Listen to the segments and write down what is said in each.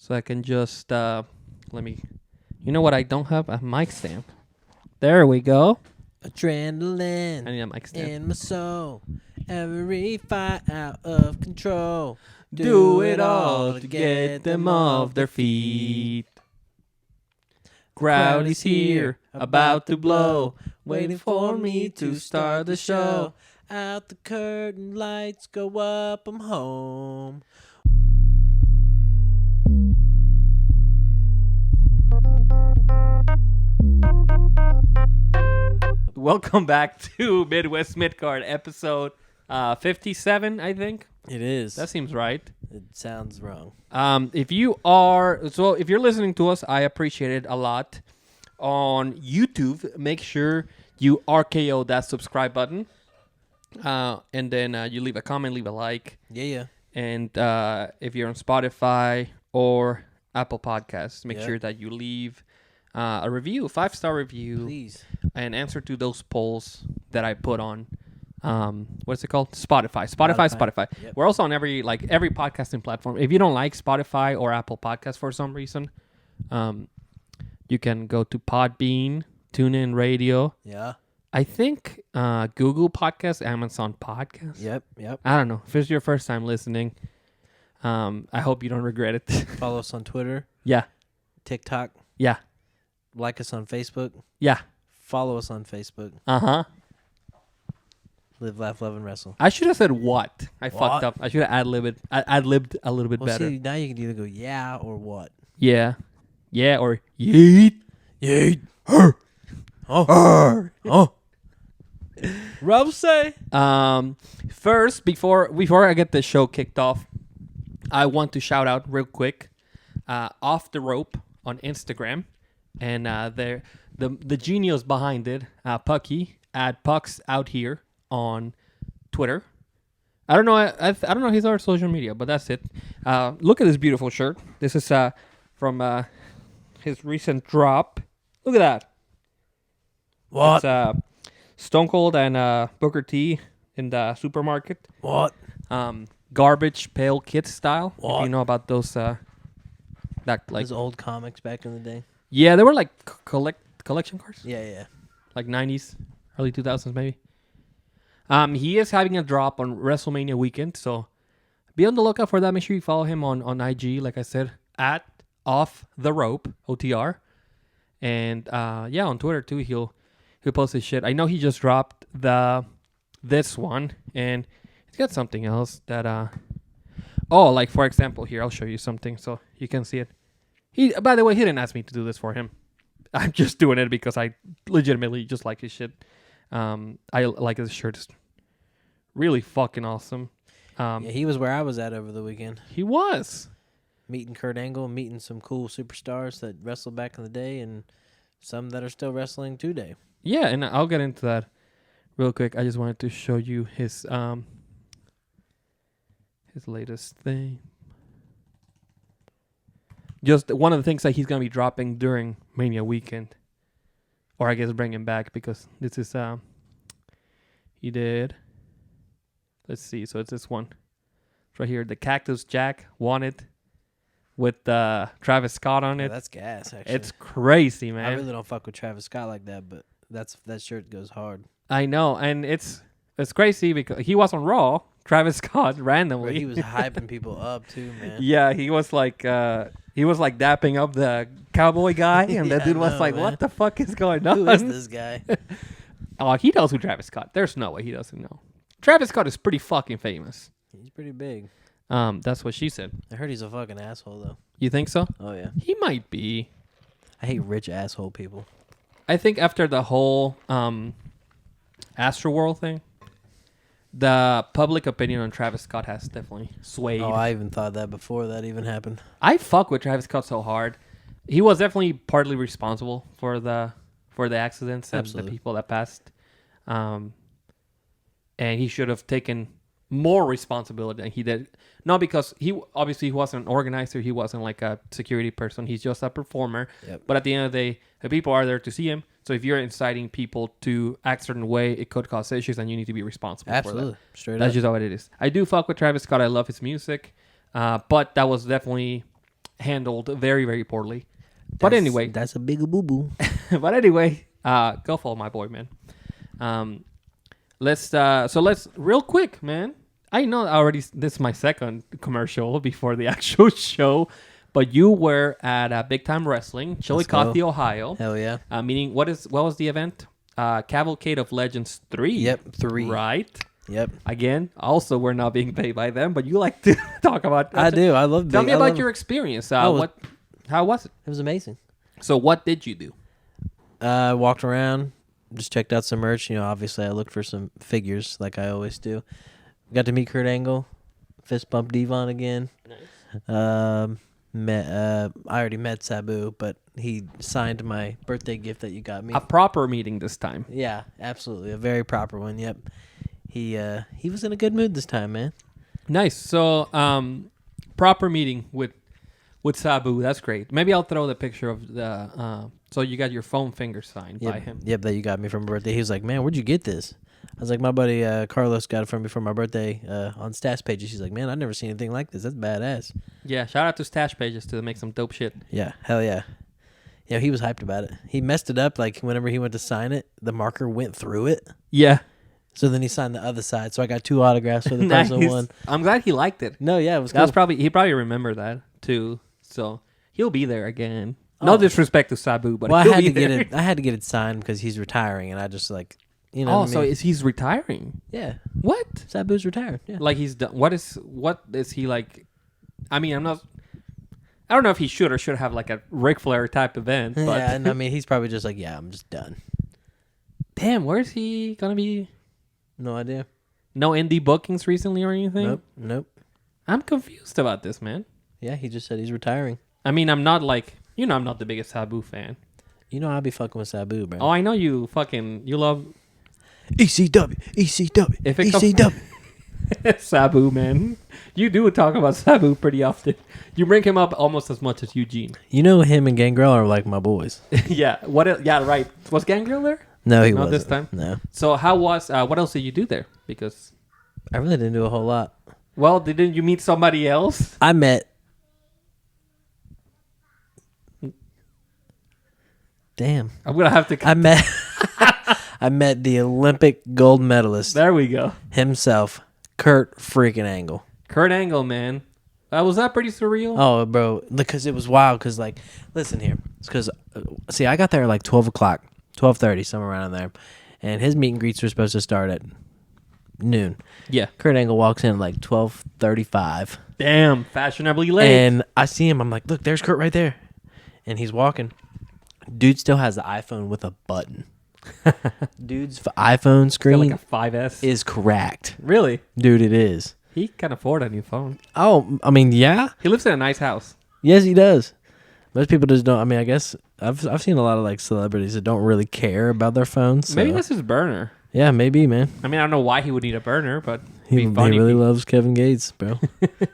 So I can just, let me, you know what I don't have? A mic stand. There we go. Adrenaline I need a mic stand. in my soul. Every fight out of control. Do it all to get them off their feet. Crowd is here, about to blow, waiting for me to start the show. Out the curtain, lights go up, I'm home. Welcome back to Midwest Midcard, episode 57, I think. It is. That seems right. It sounds wrong. If you're listening to us, I appreciate it a lot. On YouTube, make sure you RKO that subscribe button. And then you leave a comment, leave a like. Yeah. And if you're on Spotify or Apple Podcasts, make sure that you leave a review, a 5-star review. Please. And answer to those polls that I put on, what's it called? Spotify. Yep. We're also on every podcasting platform. If you don't like Spotify or Apple Podcasts for some reason, you can go to Podbean, TuneIn Radio. Yeah. I think Google Podcasts, Amazon Podcasts. Yep. I don't know. If it's your first time listening, I hope you don't regret it. Follow us on Twitter. Yeah. TikTok. Yeah. Like us on Facebook. Yeah. Follow us on Facebook. Uh-huh. Live, laugh, love, and wrestle. I should have said what. I What? fucked up. I should have ad-libbed a little bit better. See, now you can either go yeah or what. Yeah. Yeah, or yeet. Yeet. Her. Oh. Rob say. First, before I get the show kicked off, I want to shout out real quick, Off the Rope on Instagram, and the genius behind it, Pucky at Pucks Out Here on Twitter. I don't know. I don't know his other social media, but that's it. Look at this beautiful shirt. This is from his recent drop. Look at that. What? It's Stone Cold and Booker T in the supermarket. What? Garbage Pail Kids style. What? If you know about those, Those old comics back in the day. Yeah, they were like collection cards. Yeah. Like 90s, early 2000s maybe. He is having a drop on WrestleMania weekend, so be on the lookout for that. Make sure you follow him on IG, like I said, at Off the Rope OTR, and on Twitter too. He'll post his shit. I know he just dropped this one, and he's got something else that like for example, here I'll show you something so you can see it. By the way, he didn't ask me to do this for him. I'm just doing it because I legitimately just like his shit. I like his shirt. It's really fucking awesome. He was where I was at over the weekend. He was. Meeting Kurt Angle, meeting some cool superstars that wrestled back in the day, and some that are still wrestling today. Yeah, and I'll get into that real quick. I just wanted to show you his latest thing. Just one of the things that he's going to be dropping during Mania weekend. Or I guess bringing back because this is, he did, let's see, so it's this one. It's right here, the Cactus Jack Wanted with Travis Scott on it. That's gas, actually. It's crazy, man. I really don't fuck with Travis Scott like that, but that shirt goes hard. I know, and it's crazy because he was on Raw, Travis Scott, randomly. Bro, he was hyping people up, too, man. Yeah, he was like dapping up the cowboy guy, and that dude was like, man. What the fuck is going on? Who is this guy? Oh, he knows who Travis Scott. There's no way he doesn't know. Travis Scott is pretty fucking famous. He's pretty big. That's what she said. I heard he's a fucking asshole, though. You think so? Oh, yeah. He might be. I hate rich asshole people. I think after the whole Astroworld thing, the public opinion on Travis Scott has definitely swayed. Oh, I even thought that before that even happened. I fuck with Travis Scott so hard. He was definitely partly responsible for the accidents and the people that passed. And he should have taken more responsibility than he did. Not because he wasn't an organizer. He wasn't like a security person. He's just a performer. Yep. But at the end of the day, the people are there to see him. So if you're inciting people to act a certain way, it could cause issues, and you need to be responsible for that. Straight up. That's just how it is. I do fuck with Travis Scott. I love his music. But that was definitely handled very, very poorly. But anyway, that's a big boo boo. but anyway, go follow my boy, man. Let's real quick, man. I know this is my second commercial before the actual show, but you were at Big Time Wrestling, Chillicothe, Ohio. Hell yeah. Meaning, what was the event? Cavalcade of Legends 3. Yep, 3. Right. Yep. Again, also we're not being paid by them, but you like to talk about. I do. I love. Tell me about your experience. How was it? It was amazing. So what did you do? Walked around, just checked out some merch. Obviously I looked for some figures like I always do. Got to meet Kurt Angle, fist bump Devon again. Nice. I already met Sabu, but he signed my birthday gift that you got me. A proper meeting this time. Yeah, absolutely, a very proper one. Yep. He was in a good mood this time, man. Nice. So proper meeting with Sabu. That's great. Maybe I'll throw the picture of the. So you got your foam finger signed by him. Yep, that you got me for my birthday. He was like, "Man, where'd you get this?" I was like, "My buddy Carlos got it for me for my birthday on Stash Pages." He's like, "Man, I've never seen anything like this. That's badass." Yeah, shout out to Stash Pages to make some dope shit. Yeah, hell yeah. Yeah, he was hyped about it. He messed it up. Like whenever he went to sign it, the marker went through it. Yeah. So then he signed the other side. So I got 2 autographs for the Nice. person one. I'm glad he liked it. No, yeah, it was cool. That's probably he probably remembered that too. So he'll be there again. No disrespect to Sabu, but well, he'll I had be to get there. it. I had to get it signed because he's retiring, and I just like, what I so mean? he's retiring? Yeah, What? Sabu's retired. Yeah, Like he's done? What is he like? I mean, I don't know if he should or should have like a Ric Flair type event. But yeah, and I mean, he's probably just like, yeah, I'm just done. damn, where's he gonna be? No idea. No indie bookings recently or anything? Nope. I'm confused about this, man. Yeah, he just said he's retiring. I mean, I'm not like I'm not the biggest Sabu fan. I'll be fucking with Sabu, bro. Oh, I know you love ECW. If it comes Sabu, man. You do talk about Sabu pretty often. You bring him up almost as much as Eugene. Him and Gangrel are like my boys. Yeah. Yeah. Right. Was Gangrel there? No, he Not wasn't. this time. No. So how was? What else did you do there? Because I really didn't do a whole lot. well, didn't you meet somebody else? I met. Damn. I'm gonna have to. I met. I met the Olympic gold medalist There we go. himself, Kurt freaking Angle. Kurt Angle, man. Was that pretty surreal? Oh, bro, because it was wild. Because like, listen here, it's because see, I got there at like 12 o'clock, 12:30, somewhere around there, and his meet and greets were supposed to start at noon. Yeah. Kurt Angle walks in at like 12:35. Damn, fashionably late. And I see him. I'm like, look, there's Kurt right there, and he's walking. Dude still has the iPhone with a button. Dude's iPhone screen like a 5S. is cracked. Really? Dude, it is. He can afford a new phone. Oh, I mean, yeah. He lives in a nice house. Yes, he does. Most people just don't. I mean, I guess I've seen a lot of like celebrities that don't really care about their phones. So. Maybe that's his burner. Yeah, maybe, man. I mean, I don't know why he would need a burner, but He really loves Kevin Gates, bro.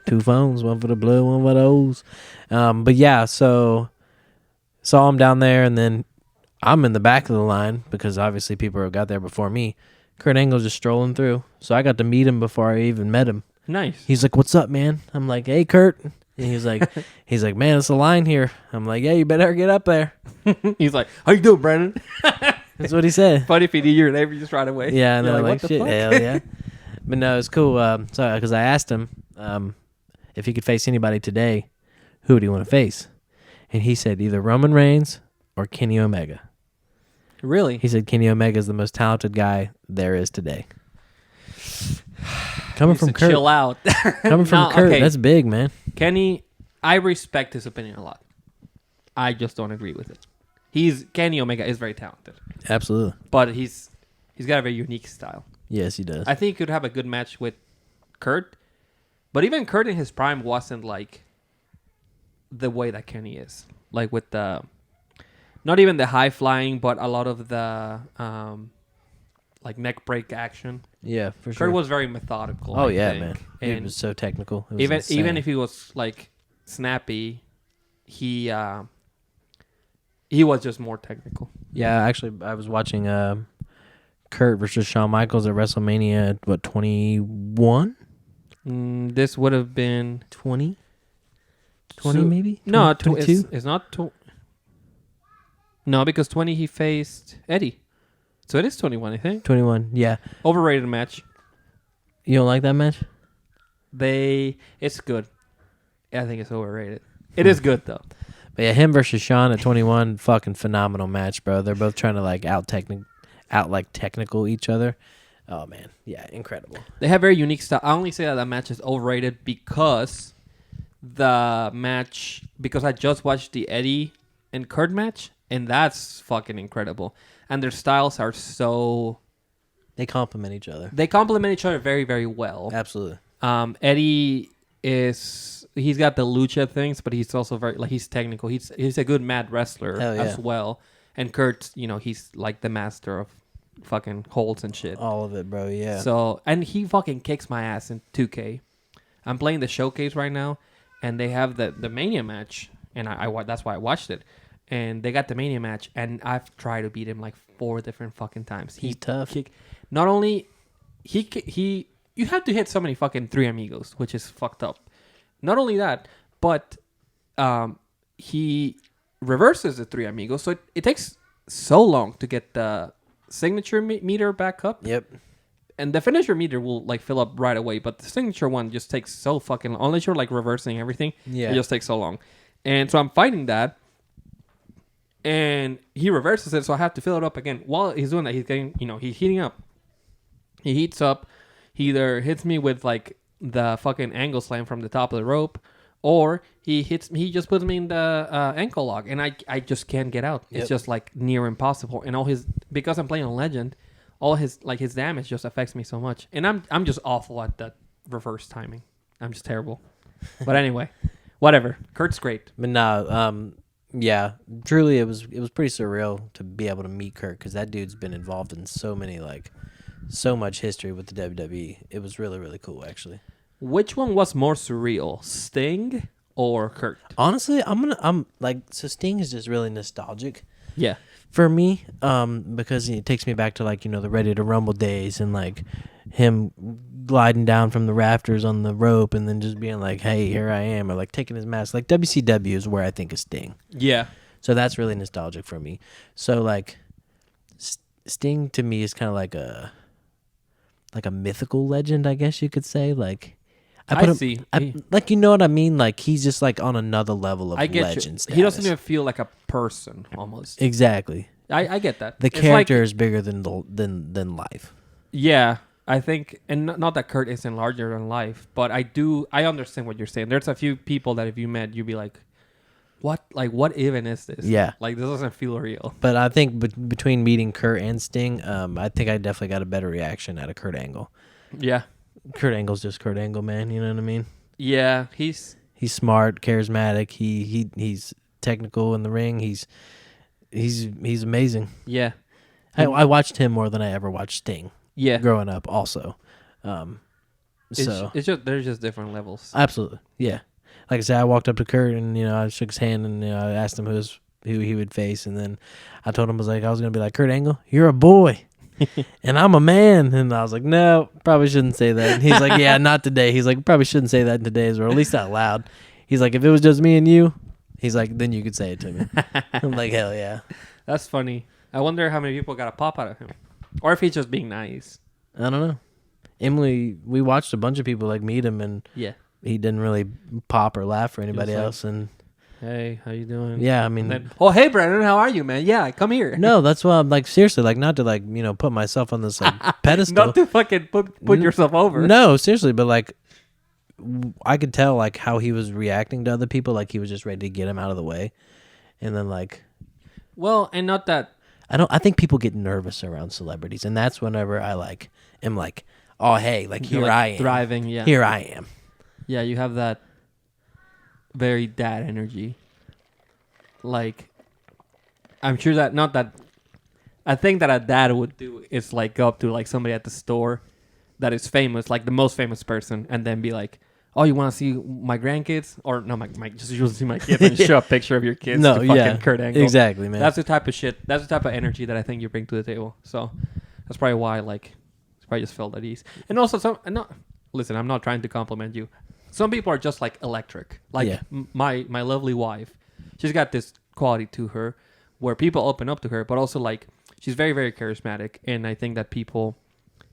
2 phones, one for the blue, one for the O's. But yeah, so saw him down there, and then I'm in the back of the line because obviously people got there before me. Kurt Angle's just strolling through, so I got to meet him before I even met him. Nice. He's like, "What's up, man?" I'm like, "Hey, Kurt." And he's like, "Man, it's a line here." I'm like, "Yeah, you better get up there." He's like, "How you doing, Brandon?" That's what he said. Funny if he knew your name just right away. Yeah, and You're I'm like, what the shit, fuck? hell yeah. But no, it's cool. So because I asked him if he could face anybody today, who would he want to face? And he said either Roman Reigns or Kenny Omega. Really? He said Kenny Omega is the most talented guy there is today. Coming from Kurt. Chill out. Coming from Kurt, okay. that's big, man. Kenny, I respect his opinion a lot. I just don't agree with it. Kenny Omega is very talented, Absolutely. but he's got a very unique style. Yes, he does. I think he could have a good match with Kurt, but even Kurt in his prime wasn't like the way that Kenny is. Like with the, not even the high flying, but a lot of the like neck break action. Yeah, for sure. Kurt was very methodical. Oh, I yeah, think. man. And It was so technical. It was even insane. if he was like snappy, he was just more technical. Yeah, actually, I was watching Kurt versus Shawn Michaels at WrestleMania, 21? This would have been 20? 20 So- maybe? No, 22? it's not. No, because 20 he faced Eddie, so it is 21. I think 21. Yeah. overrated match. You don't like that match? It's good. I think it's overrated. It is good though. But yeah, him versus Sean at 21, fucking phenomenal match, bro. They're both trying to like out technical each other. Oh man, yeah, incredible. They have very unique style. I only say that match is overrated because because I just watched the Eddie and Kurt match, and that's fucking incredible. And their styles are so They complement each other. they complement each other very, very well. Absolutely. Eddie he's got the lucha things, but he's also very like he's technical. He's a good mad wrestler Hell yeah. as well. And Kurt, he's like the master of fucking holds and shit. All of it, bro. Yeah. So, and he fucking kicks my ass in 2K. I'm playing the showcase right now, and they have the Mania match, and that's why I watched it. And they got the Mania match, and I've tried to beat him like 4 different fucking times. He's tough. Not only you have to hit so many fucking 3 amigos, which is fucked up. Not only that, but he reverses the 3 amigos, so it takes so long to get the signature meter back up. Yep. And the finisher meter will like fill up right away, but the signature one just takes so fucking long. Unless you're like reversing everything, Yeah. it just takes so long. And so I'm fighting that, and he reverses it, so I have to fill it up again. While he's doing that, he's getting, he's heating up. He heats up. He either hits me with like the fucking angle slam from the top of the rope, or he just puts me in the ankle lock, and I just can't get out. Yep. It's just like near impossible. And because I'm playing on Legend, all his damage just affects me so much. And I'm just awful at that reverse timing. I'm just terrible. But anyway, whatever. Kurt's great. But no, yeah, truly it was pretty surreal to be able to meet Kurt because that dude's been involved in so much history with the WWE. It was really, really cool, actually. Which one was more surreal, Sting or Kurt? Honestly, so Sting is just really nostalgic Yeah. for me, because it takes me back to like the Ready to Rumble days and like him gliding down from the rafters on the rope and then just being like, "Hey, here I am," or like taking his mask. Like WCW is where I think of Sting. Yeah. So that's really nostalgic for me. So like, Sting to me is kind of like a mythical legend, I guess you could say. Like, I see. Like, you know what I mean? Like, he's just like on another level of I get legend you. status. He doesn't even feel like a person, almost. Exactly. I get that. The It's character like- is bigger than life. Yeah, I think, and not that Kurt isn't larger than life, but I understand what you're saying. There's a few people that if you met, you'd be like, what even is this? Yeah. Like, this doesn't feel real. But I think between meeting Kurt and Sting, I think I definitely got a better reaction out of Kurt Angle. Yeah. Kurt Angle's just Kurt Angle, man. You know what I mean? Yeah, he's smart, charismatic. He's technical in the ring. He's amazing. yeah. I watched him more than I ever watched Sting. Yeah. Growing up, also. It's just there's just different levels. Absolutely, yeah. Like I said, I walked up to Kurt and I shook his hand and I asked him who he would face, and then I told him I was gonna be like, "Kurt Angle, you're a boy." And I'm a man. And I was like, no, probably shouldn't say that. And he's like, yeah, not today. He's like, probably shouldn't say that in today's world, at least out loud. He's like, if it was just me and you, he's like, then you could say it to me. I'm like, hell yeah. That's funny. I wonder how many people got a pop out of him. Or if he's just being nice. I don't know. Emily, we watched a bunch of people like meet him and Yeah. he didn't really pop or laugh for anybody like- else. And Hey, how you doing? yeah, I mean, Then, oh, hey, Brandon, how are you, man? Yeah, come here. no, that's why I'm like, seriously, like not to like, put myself on this like pedestal. Not to fucking put yourself over. No, seriously, but like, I could tell like how he was reacting to other people. Like he was just ready to get him out of the way. And then like, Well, and not that. I think people get nervous around celebrities. And that's whenever I like, am like, oh, hey, like you're, here like, I am. Thriving, yeah. Here I am. Yeah, you have that very dad energy. Like, I'm sure that, not that, I think that a dad would do is like go up to like somebody at the store that is famous, like the most famous person, and then be like, oh, you want to see my grandkids? Or no, just you want to see my kids and show a picture of your kids No, to fucking yeah. Kurt Angle. Exactly, man. That's the type of shit, that's the type of energy that I think you bring to the table. So that's probably why, like, it's probably just felt at ease. And also, listen, I'm not trying to compliment you. Some people are just like electric. Like Yeah. my lovely wife, she's got this quality to her where people open up to her, but also like she's very, very charismatic. And I think that people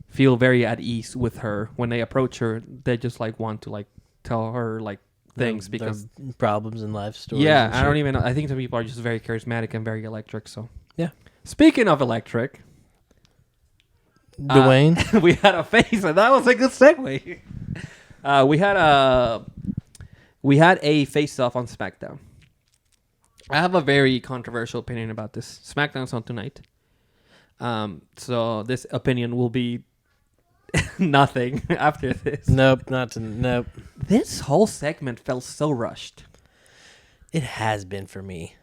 feel very at ease with her when they approach her. They just like want to like tell her like things because their problems in life stories. yeah, and I don't shit. even know. I think some people are just very charismatic and very electric. So Yeah. speaking of electric, Dwayne. we had a face, and that was a good segue. We had a face-off on Smackdown. I have a very controversial opinion about this. Smackdown's on tonight, so this opinion will be nothing after this. Nope. This whole segment felt so rushed. It has been for me.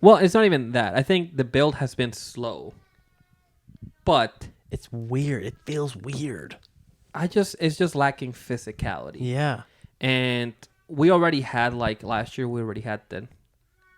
Well, it's not even that. I think the build has been slow, but It's weird. It feels weird. it's just lacking physicality. Yeah. And we already had, like, last year,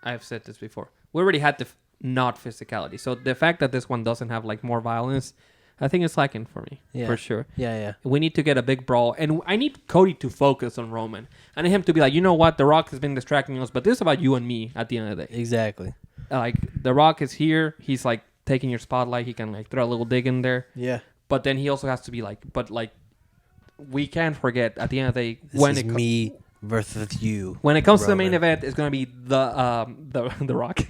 I've said this before. We already had the not physicality. So the fact that this one doesn't have, like, more violence, I think it's lacking for me, for sure. Yeah. We need to get a big brawl. And I need Cody to focus on Roman. I need him to be like, you know what? The Rock has been distracting us, but this is about you and me at the end of the day. Exactly. Like, The Rock is here. He's, like, taking your spotlight. He can, like, throw a little dig in there. Yeah. But then he also has to be like, we can't forget at the end of the day This is me versus you. when it comes to the main Roman. event, it's gonna be the Rock.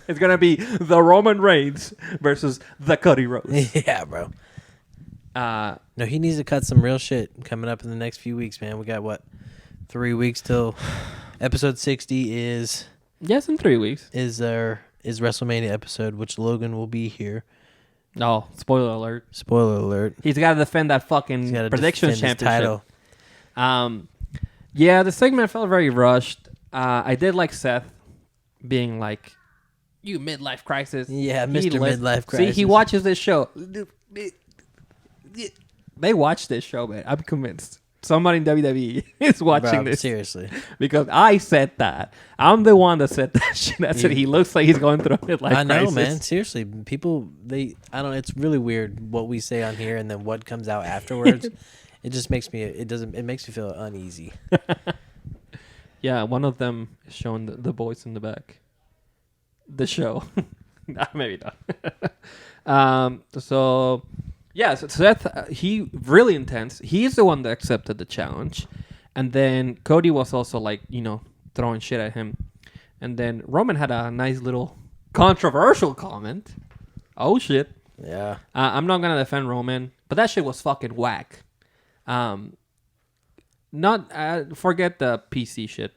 It's gonna be the Roman Reigns versus the Cody Rhodes. Yeah, bro. Uh, No, he needs to cut some real shit coming up in the next few weeks, man. We got 3 weeks till episode 60 is yes, in 3 weeks. is WrestleMania episode, which Logan will be here. No, spoiler alert. Spoiler alert. He's got to defend that fucking He's got to prediction defend his championship. title. Yeah, the segment felt very rushed. I did like Seth being like, "You midlife crisis." Yeah, He Mr. lit- Midlife See, he Crisis. watches this show. They watch this show, man. I'm convinced. Somebody in WWE is watching Bro, this seriously. because I said that. I'm the one that said that shit. I said he looks like he's going through a midlife I know, crisis. man. Seriously, people I don't. It's really weird what we say on here and then what comes out afterwards. It just makes me. It makes me feel uneasy. Yeah, one of them is showing the boys in the back. The show. Nah, maybe not. So Seth, he really intense. He's the one that accepted the challenge. And then Cody was also like, throwing shit at him. And then Roman had a nice little controversial comment. Oh, shit. Yeah. I'm not going to defend Roman, but that shit was fucking whack. Forget the PC shit.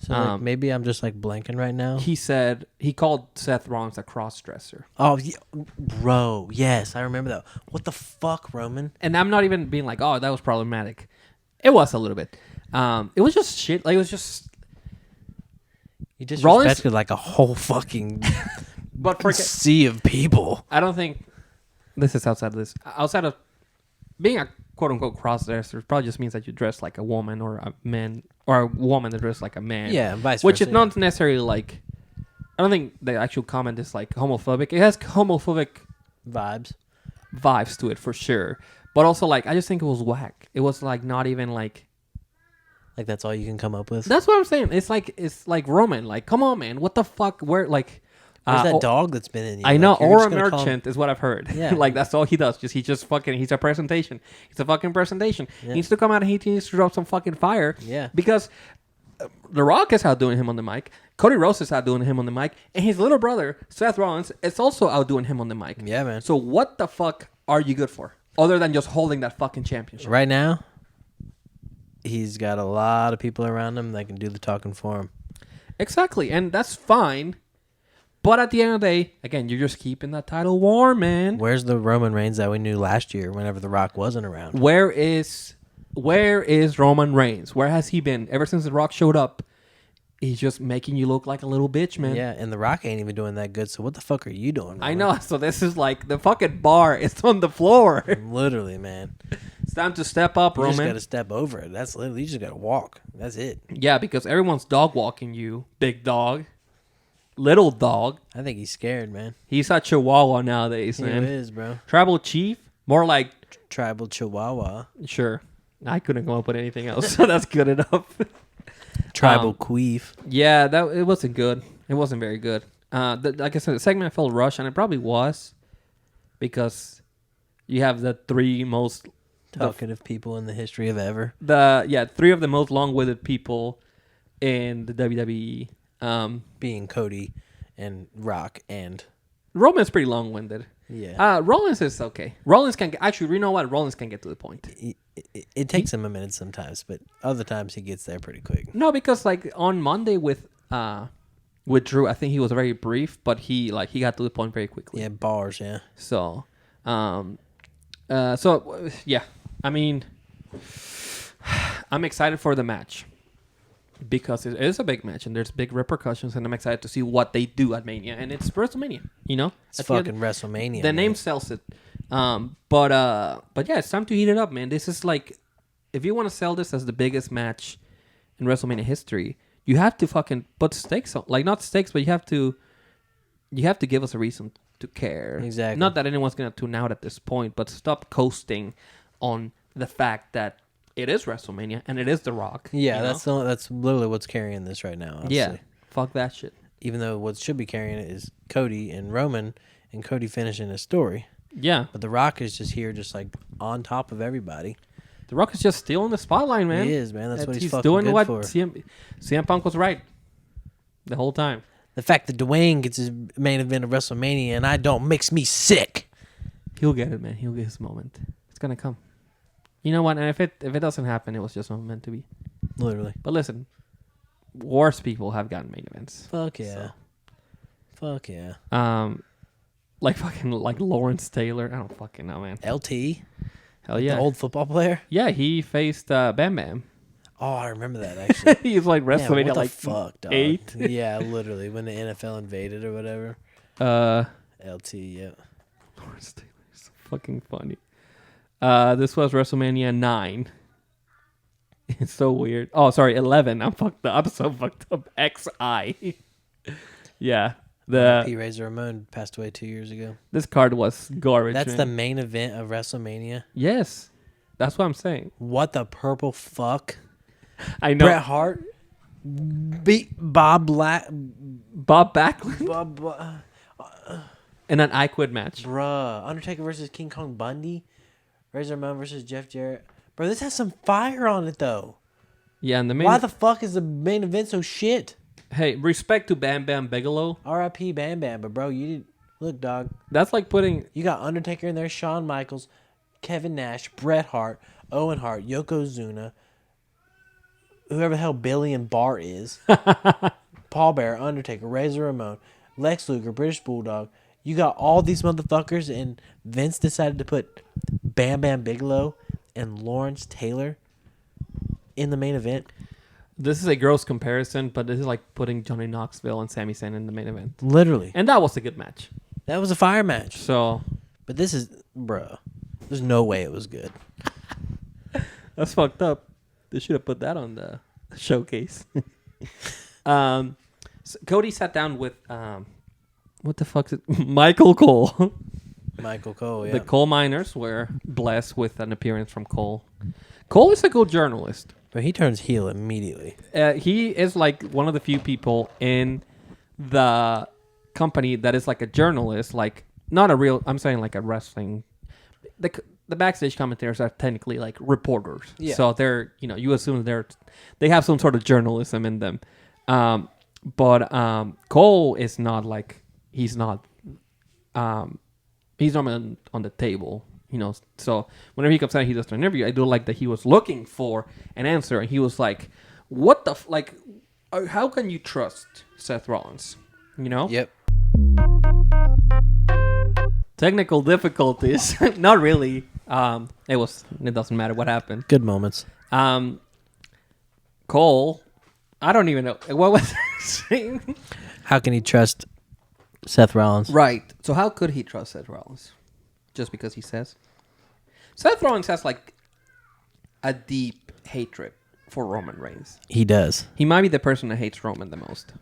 So maybe I'm just like blanking right now. He called Seth Rollins a cross-dresser. Oh, yeah, bro. Yes, I remember that. What the fuck, Roman? And I'm not even being like, oh, that was problematic. It was a little bit. It was just shit. Like, it was just... You disrespected Rollins- like a whole fucking But forget... sea of people. I don't think... This is outside of this. Outside of being a quote-unquote cross-dresser, probably just means that you dress like a woman or a man... Or a woman that dressed like a man. Yeah, vice Which versa. is not necessarily like... I don't think the actual comment is like homophobic. It has homophobic Vibes. vibes to it for sure. But also like, I just think it was whack. It was like not even like... Like that's all you can come up with. That's what I'm saying. It's like Roman. Like, come on, man. What the fuck? Where, like... Where's that dog that's been in you? I know, Like, you're or just a gonna call merchant is what I've heard. Yeah. Like, that's all he does. He's a presentation. He's a fucking presentation. Yeah. He needs to come out and he needs to drop some fucking fire. Yeah. Because The Rock is outdoing him on the mic. Cody Rhodes is outdoing him on the mic. And his little brother, Seth Rollins, is also outdoing him on the mic. Yeah, man. So what the fuck are you good for? Other than just holding that fucking championship. Right now, he's got a lot of people around him that can do the talking for him. Exactly. And that's fine. But at the end of the day, again, you're just keeping that title warm, man. Where's the Roman Reigns that we knew last year whenever The Rock wasn't around? Where is Roman Reigns? Where has he been? Ever since The Rock showed up, he's just making you look like a little bitch, man. Yeah, and The Rock ain't even doing that good, so what the fuck are you doing, Roman? I know. So this is like the fucking bar is on the floor. Literally, man. It's time to step up, You just Roman. got to step over it. That's literally, you just got to walk. That's it. Yeah, because everyone's dog walking you, big dog, little dog. I think he's scared, man. He's a chihuahua nowadays, He man. is, bro. Tribal chief, more like Tribal Chihuahua. sure. I couldn't come up with anything else, so that's good enough. Tribal queef. Yeah, it wasn't good. It wasn't very good. Like I said, the segment felt rushed, and it probably was because you have the three most Talkative people in the history of ever. Three of the most long-winded people in the WWE. Being Cody and Rock and Roman's pretty long-winded. yeah. Rollins is okay. Rollins can actually. You know what? Rollins can get to the point. It takes him a minute sometimes, but other times he gets there pretty quick. No, because like on Monday with Drew, I think he was very brief, but he got to the point very quickly. Yeah, bars. Yeah. So, yeah. I mean, I'm excited for the match because it is a big match and there's big repercussions, and I'm excited to see what they do at Mania, and it's WrestleMania. You know, It's fucking WrestleMania. the name sells it. But yeah, it's time to heat it up, man. This is like, if you want to sell this as the biggest match in WrestleMania history, you have to fucking put stakes on, like not stakes, but you have to give us a reason to care. Exactly. Not that anyone's gonna tune out at this point, but stop coasting on the fact that it is WrestleMania and it is The Rock. Yeah, you know? that's literally what's carrying this right now. Honestly. Yeah. Fuck that shit. Even though what should be carrying it is Cody and Roman, and Cody finishing his story. Yeah. But The Rock is just here, just like on top of everybody. The Rock is just still in the spotlight, man. He is, man. That's what he's fucking doing. good What for. CM Punk was right the whole time. The fact that Dwayne gets his main event of WrestleMania and I don't makes me sick. He'll get it, man. He'll get his moment. It's gonna come. You know what? And if it doesn't happen, it was just not meant to be. Literally. But listen, worse people have gotten main events. Fuck yeah. Fuck yeah. Like fucking like Lawrence Taylor. I don't fucking know, man. LT. Hell yeah. The old football player. Yeah, he faced Bam Bam. Oh, I remember that actually. He was like WrestleMania what the like fuck, dog? 8. Yeah, literally when the NFL invaded or whatever. LT, yeah. Lawrence Taylor is fucking funny. This was WrestleMania 9. It's so weird. Oh, sorry, 11. I'm fucked up. I'm so fucked up. XI. Yeah. P. Razor Ramon passed away 2 years ago. This card was garbage. That's man. the main event of WrestleMania. Yes. That's what I'm saying. What the purple fuck? I know. Bret Hart beat Bob Backlund in an I Quit match. Bruh. Undertaker versus King Kong Bundy. Razor Ramon versus Jeff Jarrett. Bro, this has some fire on it though. Yeah, and the main. Why the fuck is the main event so shit? Hey, respect to Bam Bam Bigelow. R.I.P. Bam Bam, but bro, you did look, dog. That's like putting. You got Undertaker in there, Shawn Michaels, Kevin Nash, Bret Hart, Owen Hart, Yokozuna, whoever the hell Billy and Bart is, Paul Bearer, Undertaker, Razor Ramon, Lex Luger, British Bulldog. You got all these motherfuckers, and Vince decided to put Bam Bam Bigelow and Lawrence Taylor in the main event. This is a gross comparison, but this is like putting Johnny Knoxville and Sami Zayn in the main event. Literally. And that was a good match. That was a fire match. So. But this is, bro, there's no way it was good. That's fucked up. They should have put that on the showcase. So Cody sat down with, what the fuck is it? Michael Cole. Michael Cole, yeah. The coal miners were blessed with an appearance from Cole. Cole is a good journalist. But he turns heel immediately. He is like one of the few people in the company that is like a journalist, like not a real. I'm saying like a wrestling. The backstage commentators are technically like reporters, yeah. So they're you assume they have some sort of journalism in them. But Cole is not like he's not on the table. So whenever he comes out, he does an interview. I do like that he was looking for an answer, and he was like, "What the how can you trust Seth Rollins?" Yep. Technical difficulties, not really. It doesn't matter what happened. Good moments. Cole, I don't even know what was I saying. How can he trust Seth Rollins? Right. So how could he trust Seth Rollins? Just because he says? Seth Rollins has like a deep hatred for Roman Reigns. He does. He might be the person that hates Roman the most.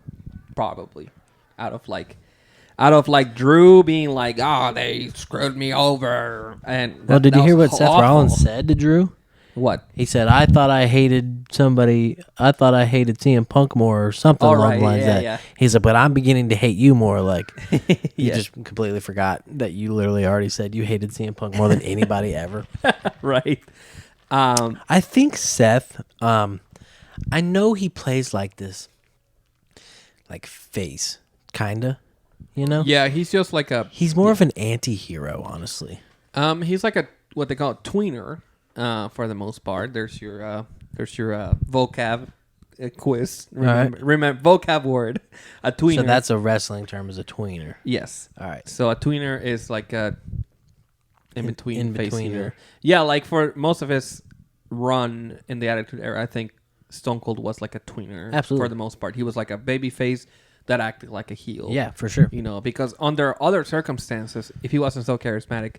Probably. Out of Drew being like, they screwed me over. And Well, did you hear what Seth awful. Rollins said to Drew? What? He said, I thought I hated CM Punk more or something along the lines of that. Yeah. He said, but I'm beginning to hate you more. Like, he Yeah. just completely forgot that you literally already said you hated CM Punk more than anybody ever. Right. I think Seth, I know he plays like this, like face, kind of, you know? Yeah, he's just like a... He's more of an anti-hero, honestly. He's like a what they call a tweener, for the most part. There's your vocab quiz. Remember vocab word. A tweener. So that's a wrestling term, is a tweener. Yes. All right. So a tweener is like a in-between face in-betweener. heater. Yeah, like for most of his run in the Attitude Era, I think Stone Cold was like a tweener. Absolutely. For the most part. He was like a baby face that acted like a heel. Yeah, for sure. You know, because under other circumstances, if he wasn't so charismatic,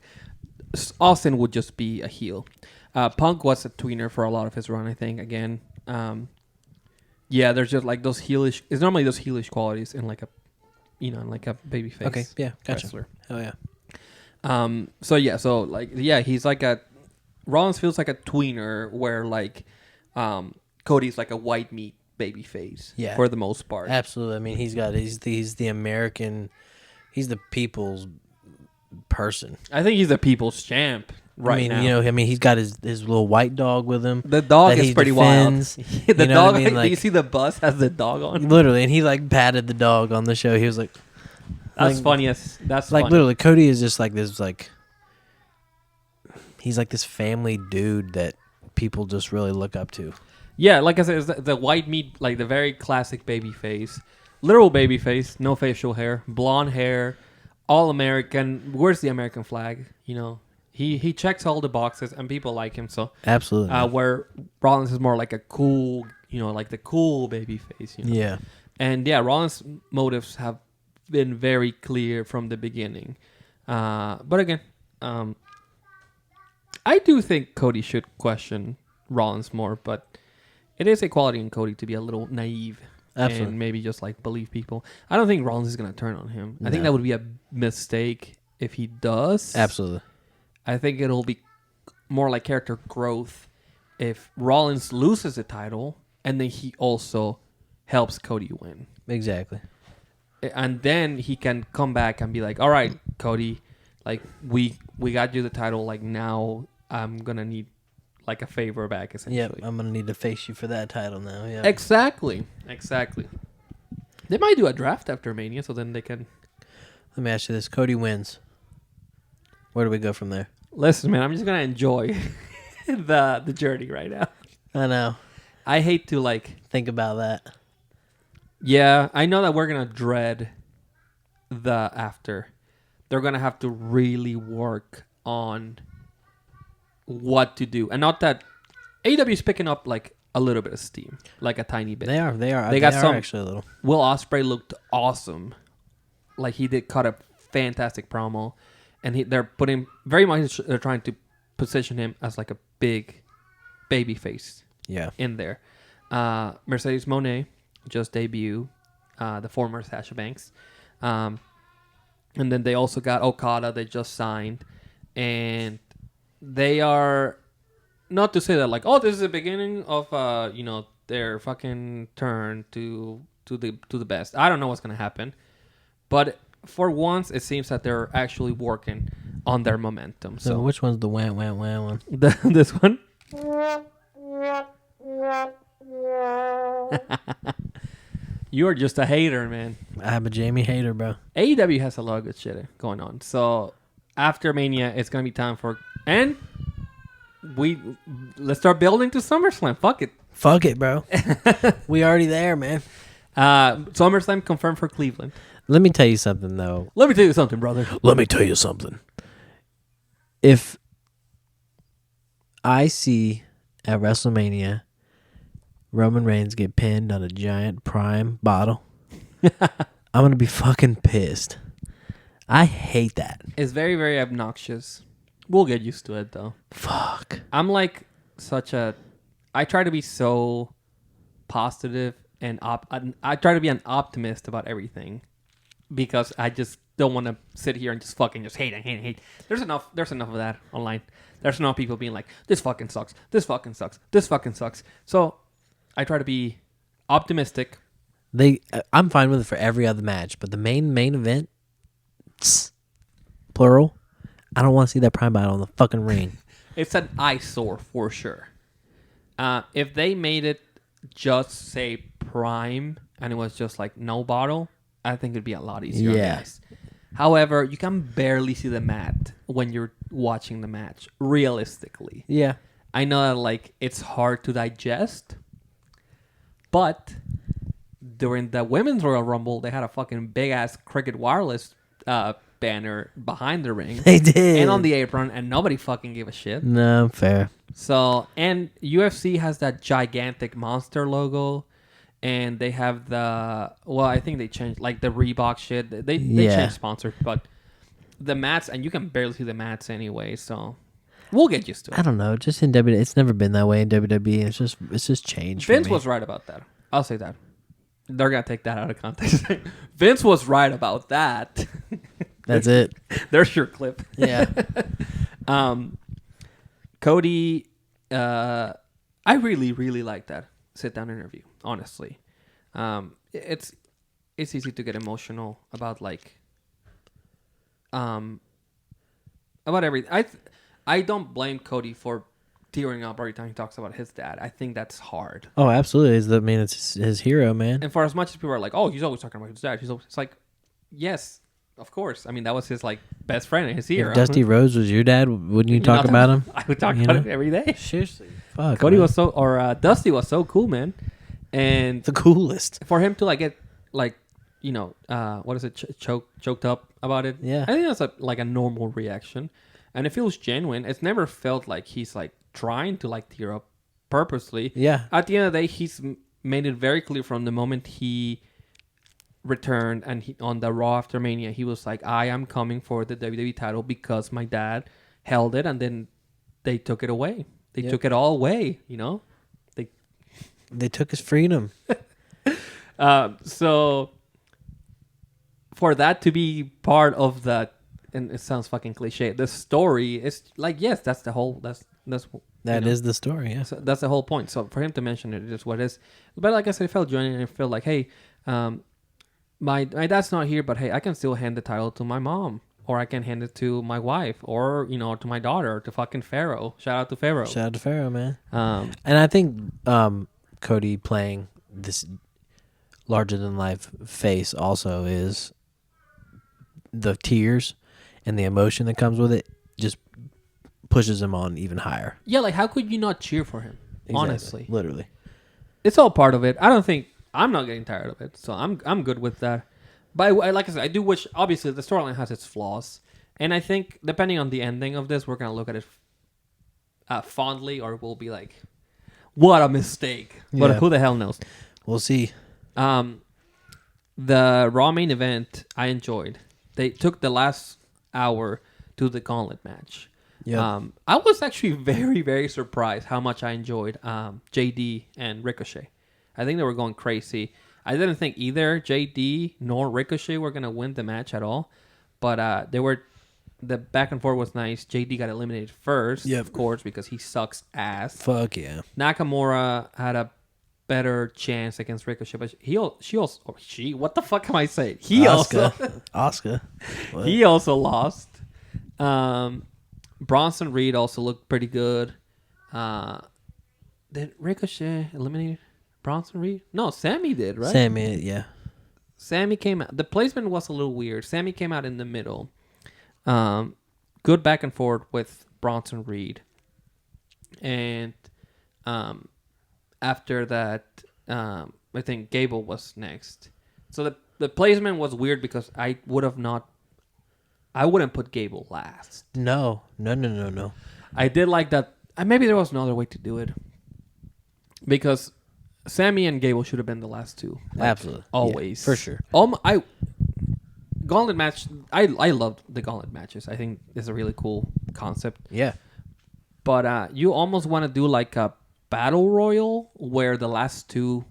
Austin would just be a heel. Punk was a tweener for a lot of his run, I think. Again, yeah, there's just like those heelish. It's normally those heelish qualities in like a, like a baby face. Okay, yeah, gotcha. Wrestler. Oh yeah. He's like a Rollins feels like a tweener where like Cody's like a white meat baby face. Yeah, for the most part. Absolutely. I mean, he's the American, he's the people's person. I think he's the people's champ now. He's got his little white dog with him. The dog is pretty defends. Wild. The dog. I mean? Do you see the bus has the dog on? Literally, and he like patted the dog on the show. He was like, "That's funniest. That's like funny. Literally, Cody is just like this. Like, he's like this family dude that people just really look up to. Yeah, like I said, it's the white meat, like the very classic baby face, literal baby face, no facial hair, blonde hair, all American. Where's the American flag? He checks all the boxes, and people like him. So absolutely, where Rollins is more like a cool, like the cool baby face. Yeah, and yeah, Rollins' motives have been very clear from the beginning. But again, I do think Cody should question Rollins more, but it is a quality in Cody to be a little naive. Absolutely. And maybe just like believe people. I don't think Rollins is going to turn on him. I think No. that would be a mistake if he does. absolutely. I think it'll be more like character growth if Rollins loses the title and then he also helps Cody win. Exactly. And then he can come back and be like, all right, Cody, like we got you the title. Like now I'm going to need like a favor back, essentially. Yep, I'm gonna need to face you for that title now. Yeah, Exactly. They might do a draft after Mania, so then they can. Let me ask you this: Cody wins. Where do we go from there? Listen, man, I'm just gonna enjoy the journey right now. I know. I hate to like. Think about that. Yeah, I know that we're gonna dread the after. They're gonna have to really work on what to do, and not that AEW is picking up like a little bit of steam, like a tiny bit. They are. They got some. Actually a little. Will Ospreay looked awesome, like he did cut a fantastic promo, and they're putting very much. They're trying to position him as like a big baby face. Yeah. In there, Mercedes Mone just debuted, the former Sasha Banks, and then they also got Okada. They just signed, and they are, not to say that like, oh, this is the beginning of their fucking turn to the best. I don't know what's gonna happen, but for once it seems that they're actually working on their momentum. So which one's the wham one? This one. You are just a hater, man. I'm a Jamie hater, bro. AEW has a lot of good shit going on. So after Mania, it's gonna be time for let's start building to SummerSlam. Fuck it, bro. We already there, man. SummerSlam confirmed for Cleveland. Let me tell you something, though. Let me tell you something, brother. Let me tell you something. If I see at WrestleMania Roman Reigns get pinned on a giant Prime bottle, I'm going to be fucking pissed. I hate that. It's very, very obnoxious. We'll get used to it, though. Fuck. I'm like I try to be so positive and I try to be an optimist about everything. because I just don't want to sit here and just fucking just hate. There's enough of that online. There's enough people being like, this fucking sucks. This fucking sucks. This fucking sucks. So I try to be optimistic. I'm fine with it for every other match, but the main event, plural, I don't want to see that Prime Battle on the fucking ring. It's an eyesore for sure. If they made it just say Prime and it was just like no bottle, I think it'd be a lot easier. Yeah. However, you can barely see the mat when you're watching the match, realistically. Yeah. I know that like it's hard to digest, but during the Women's Royal Rumble, they had a fucking big ass Cricket Wireless banner behind the ring. They did. And on the apron, and nobody fucking gave a shit. No, fair. So, and UFC has that gigantic monster logo. And they have I think they changed, like, the Reebok shit. They changed sponsors, but the mats, and you can barely see the mats anyway, so we'll get used to it. I don't know. Just in WWE, it's never been that way in WWE. It's just changed. Vince was right about that. I'll say that. They're going to take that out of context. Vince was right about that. That's it. There's your clip. Yeah. Cody, I really, really like that sit-down interview. Honestly, it's easy to get emotional about like about everything. I don't blame Cody for tearing up every time he talks about his dad. I think that's hard. Oh, absolutely. It's his hero, man. And for as much as people are like, oh, he's always talking about his dad, it's like, yes, of course. I mean, that was his like best friend and his hero. If Dusty Rhodes was your dad, wouldn't you talk about him? I would talk about him every day. Seriously, fuck. Cody man. was Dusty was so cool, man. And the coolest for him to like get like, you know, what is it, choked up about it. Yeah, I think that's a normal reaction, and it feels genuine. It's never felt like he's like trying to like tear up purposely. Yeah. At the end of the day, he's made it very clear from the moment he returned and on the Raw after Mania, he was like, I am coming for the WWE title because my dad held it, and then they took it away. They took it all away. You know. They took his freedom. So for that to be part of that, and it sounds fucking cliche, the story is like, yes, that's the whole, That is the story, yeah. So that's the whole point. So for him to mention it is what it is. But like I said, it felt genuine, and it felt like, hey, my dad's not here, but hey, I can still hand the title to my mom, or I can hand it to my wife, or, you know, to my daughter, or to fucking Pharaoh. Shout out to Pharaoh. Shout out to Pharaoh, man. And I think Cody playing this larger than life face also is the tears and the emotion that comes with it just pushes him on even higher. Yeah, like how could you not cheer for him? Exactly. Honestly, literally, it's all part of it. I'm not getting tired of it, so I'm good with that. But like I said, I do wish. Obviously, the storyline has its flaws, and I think depending on the ending of this, we're gonna look at it fondly, or we'll be like, what a mistake. Yeah. But who the hell knows? We'll see. The Raw main event, I enjoyed. They took the last hour to the gauntlet match. Yeah. I was actually very, very surprised how much I enjoyed JD and Ricochet. I think they were going crazy. I didn't think either JD nor Ricochet were going to win the match at all. But the back and forth was nice. JD got eliminated first, of course, because he sucks ass. Fuck yeah. Nakamura had a better chance against Ricochet, but what the fuck am I saying? Oscar. He also lost. Bronson Reed also looked pretty good. Did Ricochet eliminate Bronson Reed? No, Sammy did, right? Sammy, yeah. Sammy came out. The placement was a little weird. Sammy came out in the middle. Good back and forth with Bronson Reed. And after that, I think Gable was next. So the placement was weird because I wouldn't put Gable last. No. I did like that. Maybe there was another way to do it. Because Sammy and Gable should have been the last two. Like, absolutely. Always. Yeah, for sure. Gauntlet match, I loved the gauntlet matches. I think it's a really cool concept. Yeah. But you almost want to do like a battle royal where the last two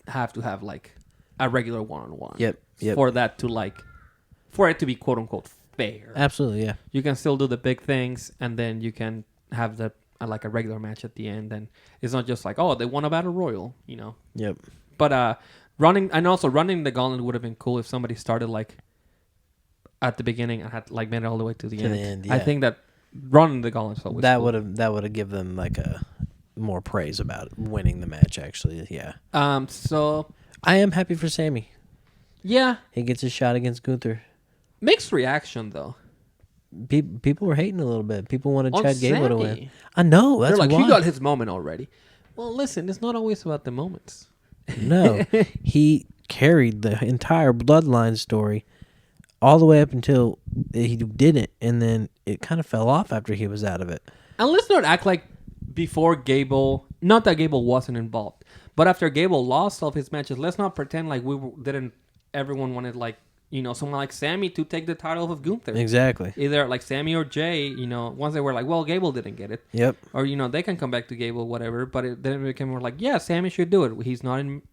have to have like a regular one-on-one. Yep. Yep. for that to like, for it to be quote unquote fair. Absolutely, yeah. You can still do the big things, and then you can have the like a regular match at the end, and it's not just like, oh, they won a battle royal, you know. Yep. But running the gauntlet would have been cool if somebody started like at the beginning and had like made it all the way to the end. Yeah. I think that running the gauntlet is always that cool. would have given them like a more praise about it, winning the match. Actually, yeah. So I am happy for Sami. yeah, He gets his shot against Gunther. mixed reaction though. People were hating a little bit. People wanted On Chad Gable to Sami. win. I know. That's They're like, why. he got his moment already. Well, listen, it's not always about the moments. No, he carried the entire Bloodline story all the way up until he didn't, and then it kind of fell off after he was out of it. And let's not act like before Gable, not that Gable wasn't involved, but after Gable lost all of his matches, let's not pretend like everyone wanted like, you know, someone like Sami to take the title of Gunther. Exactly. Either like Sami or Jay, you know, once they were like, well, Gable didn't get it. Yep. Or, you know, they can come back to Gable, whatever, but then it became more like, yeah, Sami should do it. He's not in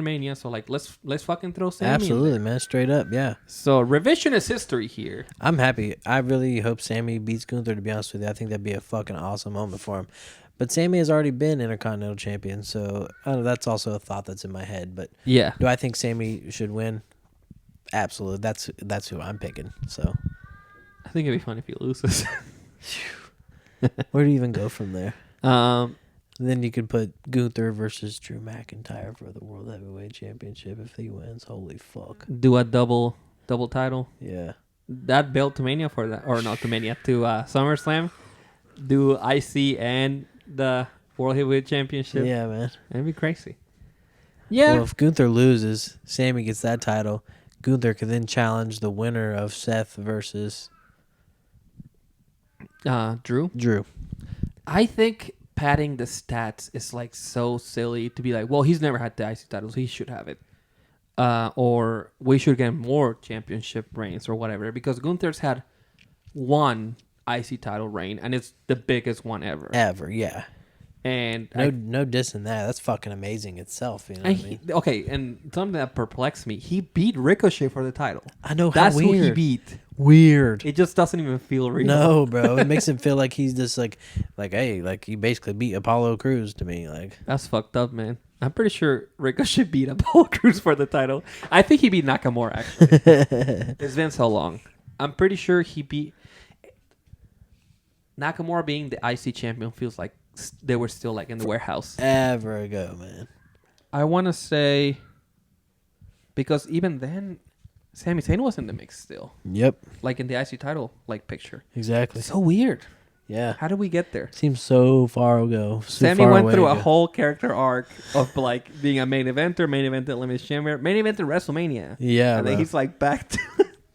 Mania, so like let's fucking throw Sami in Absolutely, there. man. Straight up, yeah. So revisionist history here. I'm happy. I really hope Sami beats Gunther, to be honest with you. I think that'd be a fucking awesome moment for him. But Sami has already been Intercontinental Champion, so I don't know, that's also a thought that's in my head. But Yeah. do I think Sami should win? Absolutely. That's who I'm picking. So I think it'd be fun if he loses. where do you even go from there? um, Then you could put Gunther versus Drew McIntyre for the World Heavyweight Championship if he wins. Holy fuck. do a double title. Yeah. That belt to Mania for that, or not to Mania, to SummerSlam. Do IC and the World Heavyweight Championship. Yeah, man. That'd be crazy. Yeah. Well, if Gunther loses, Sami gets that title. Gunther could then challenge the winner of Seth versus Drew. I think padding the stats is like so silly to be like, well, he's never had the IC title, so he should have it. Or we should get more championship reigns or whatever, because Gunther's had one IC title reign, and it's the biggest one ever. Ever, yeah. And No dissing that. That's fucking amazing itself. You know what I mean? okay, and something that perplexed me, he beat Ricochet for the title. I know. That's how who weird. he beat. Weird. It just doesn't even feel real. No, bro. It makes him feel like he's just like, hey, like he basically beat Apollo Crews to me. Like That's fucked up, man. I'm pretty sure Ricochet beat Apollo Crews for the title. I think he beat Nakamura, actually. It's been so long. I'm pretty sure he beat... Nakamura being the IC champion feels like they were still like in the warehouse. ever ago, man. I want to say... Because even then, Sami Zayn was in the mix still. Yep. Like in the IC title like picture. Exactly. So weird. Yeah. How did we get there? Seems so far ago. Sammy went through a whole character arc of like being a main eventer, Elimination Chamber, main eventer WrestleMania. Yeah, and then bro. he's like back to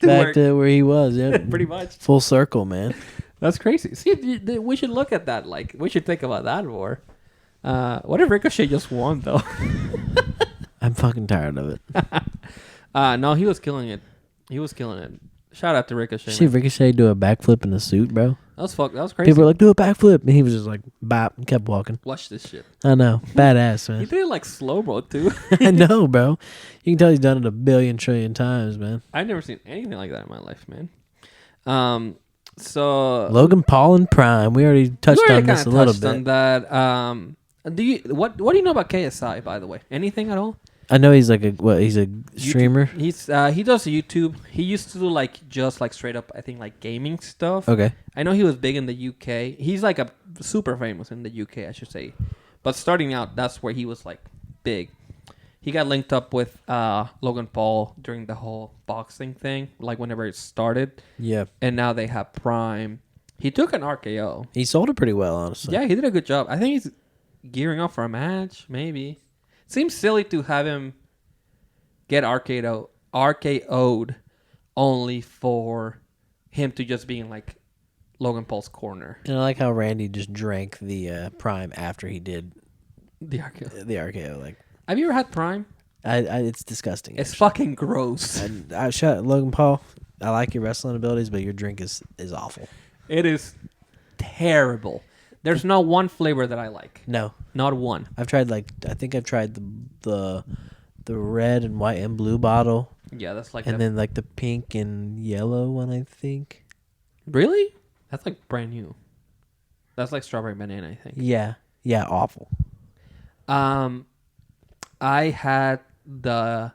back to where he was. Yeah, pretty much. full circle, man. That's crazy. See, we should look at that. Like, we should think about that more. What if Ricochet just won though? I'm fucking tired of it. No, he was killing it. Shout out to Ricochet. See Man. Ricochet do a backflip in a suit, bro. That was crazy. People were like, do a backflip, and he was just like, bop, and kept walking. Watch this shit. I know, badass, He man. did it like slow mo too. I know, bro. You can tell he's done it a billion trillion times, man. I've never seen anything like that in my life, man. So Logan Paul in Prime. We already touched on this a little bit. On that. What do you know about KSI, by the way? Anything at all? I know he's like he's a streamer. He does YouTube. He used to do like just like straight up, I think, like gaming stuff. Okay. I know he was big in the UK. He's like a super famous in the UK, I should say. But starting out, that's where he was like big. He got linked up with Logan Paul during the whole boxing thing, like whenever it started. Yeah. And now they have Prime. He took an RKO. He sold it pretty well, honestly. Yeah, he did a good job. I think he's gearing up for a match, maybe. Seems silly to have him get RKO'd only for him to just be in like Logan Paul's corner. And I like how Randy just drank the Prime after he did The RKO. the RKO. Like, Have you ever had Prime? it's disgusting. It's fucking gross. I shut Logan Paul. I like your wrestling abilities, but your drink is awful. It is terrible. There's not one flavor that I like. No, Not one. I've tried I think I've tried the red and white and blue bottle. Yeah, that's like and then like the pink and yellow one, I think. Really? That's like brand new. That's like strawberry banana, I think. Yeah, awful. I had the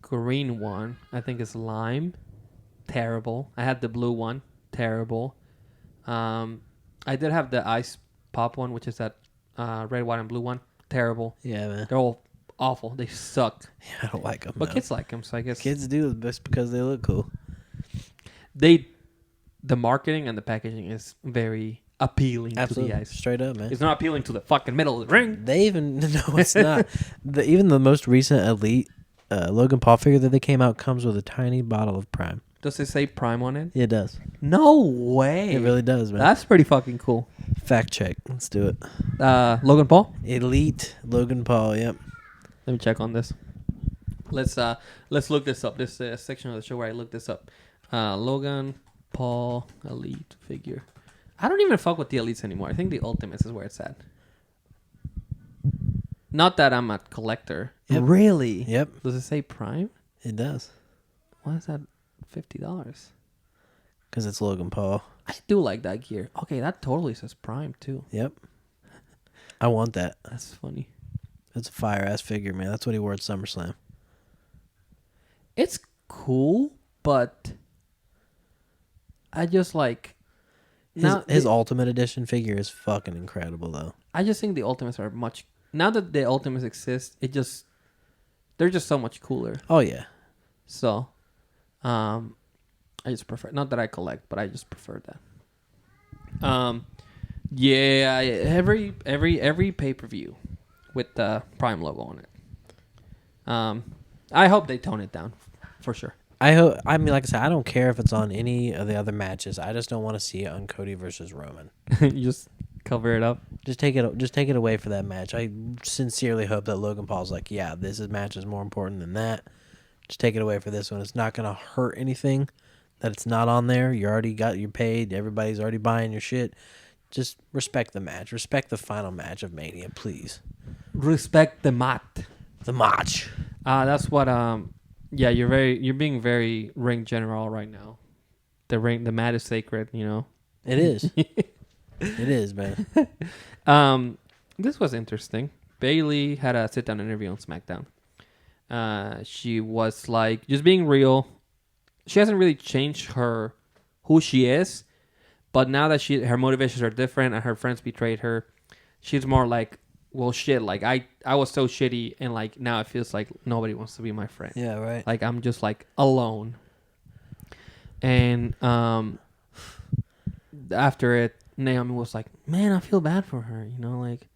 green one. I think it's lime. Terrible. I had the blue one. Terrible. I did have the ice pop one, which is that red, white, and blue one. Terrible. Yeah, man. They're all awful. They suck. Yeah, I don't like them. But kids like them, so I guess kids do just because they look cool. The marketing and the packaging is very appealing Absolutely. to the eyes. Straight up, man. It's not appealing to the fucking middle of the ring. They even no, it's not. Even the most recent Elite Logan Paul figure that they came out comes with a tiny bottle of Prime. Does it say Prime on it? It does. No way. It really does, man. That's pretty fucking cool. Fact check. Let's do it. Logan Paul? Elite Logan Paul. Yep. Let me check on this. Let's look this up. This section of the show where I look this up. Logan Paul Elite figure. I don't even fuck with the Elites anymore. I think the Ultimates is where it's at. Not that I'm a collector. Yep. Really? Yep. Does it say Prime? It does. Why is that $50? Because it's Logan Paul. I do like that gear. Okay, that totally says Prime too. Yep. I want that. That's funny. That's a fire ass figure, man. That's what he wore at SummerSlam. It's cool, but I just like his Ultimate Edition figure is fucking incredible, though. I just think the Ultimates are much now that the Ultimates exist. They're just so much cooler. Oh yeah. So, I just prefer not that I collect, but I just prefer that. Yeah, every pay-per-view with the Prime logo on it. I hope they tone it down for sure. I hope. I mean, like I said, I don't care if it's on any of the other matches. I just don't want to see it on Cody versus Roman. You just cover it up. Just take it away for that match. I sincerely hope that Logan Paul's like, yeah, this match is more important than that. Just take it away for this one. It's not gonna hurt anything that it's not on there. You already got your paid. Everybody's already buying your shit. Just respect the match. Respect the final match of Mania, please. Respect the mat. The match. That's what. Yeah, you're being very ring general right now. The mat is sacred. You know. It is. It is, man. This was interesting. Bayley had a sit-down interview on Smackdown. She was like just being real. She hasn't really changed who she is, but now that her motivations are different and her friends betrayed her, she's more like, well, shit. Like I was so shitty, and like now it feels like nobody wants to be my friend. Yeah, right. Like I'm just like alone. And after it, Naomi was like, man, I feel bad for her. You know, like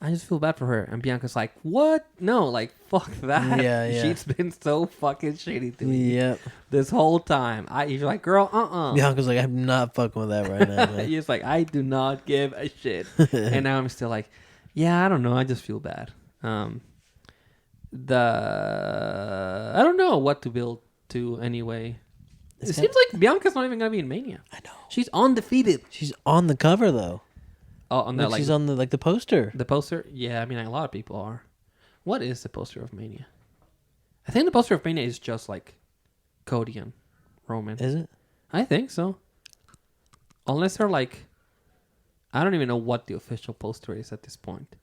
I just feel bad for her. And Bianca's like, what? No, like fuck that. Yeah. She's been so fucking shitty to me. Yep. This whole time. You're like, girl, Bianca's like, I'm not fucking with that right now, man. He's like, I do not give a shit. And now I'm still like, yeah, I don't know. I just feel bad. I don't know what to build to anyway. It seems like Bianca's not even gonna be in Mania. I know. She's undefeated. She's on the cover though. Oh, on that, she's on the poster. The poster? Yeah, I mean, a lot of people are. What is the poster of Mania? I think the poster of Mania is just like Cody and Roman. Is it? I think so. Unless they're like, I don't even know what the official poster is at this point.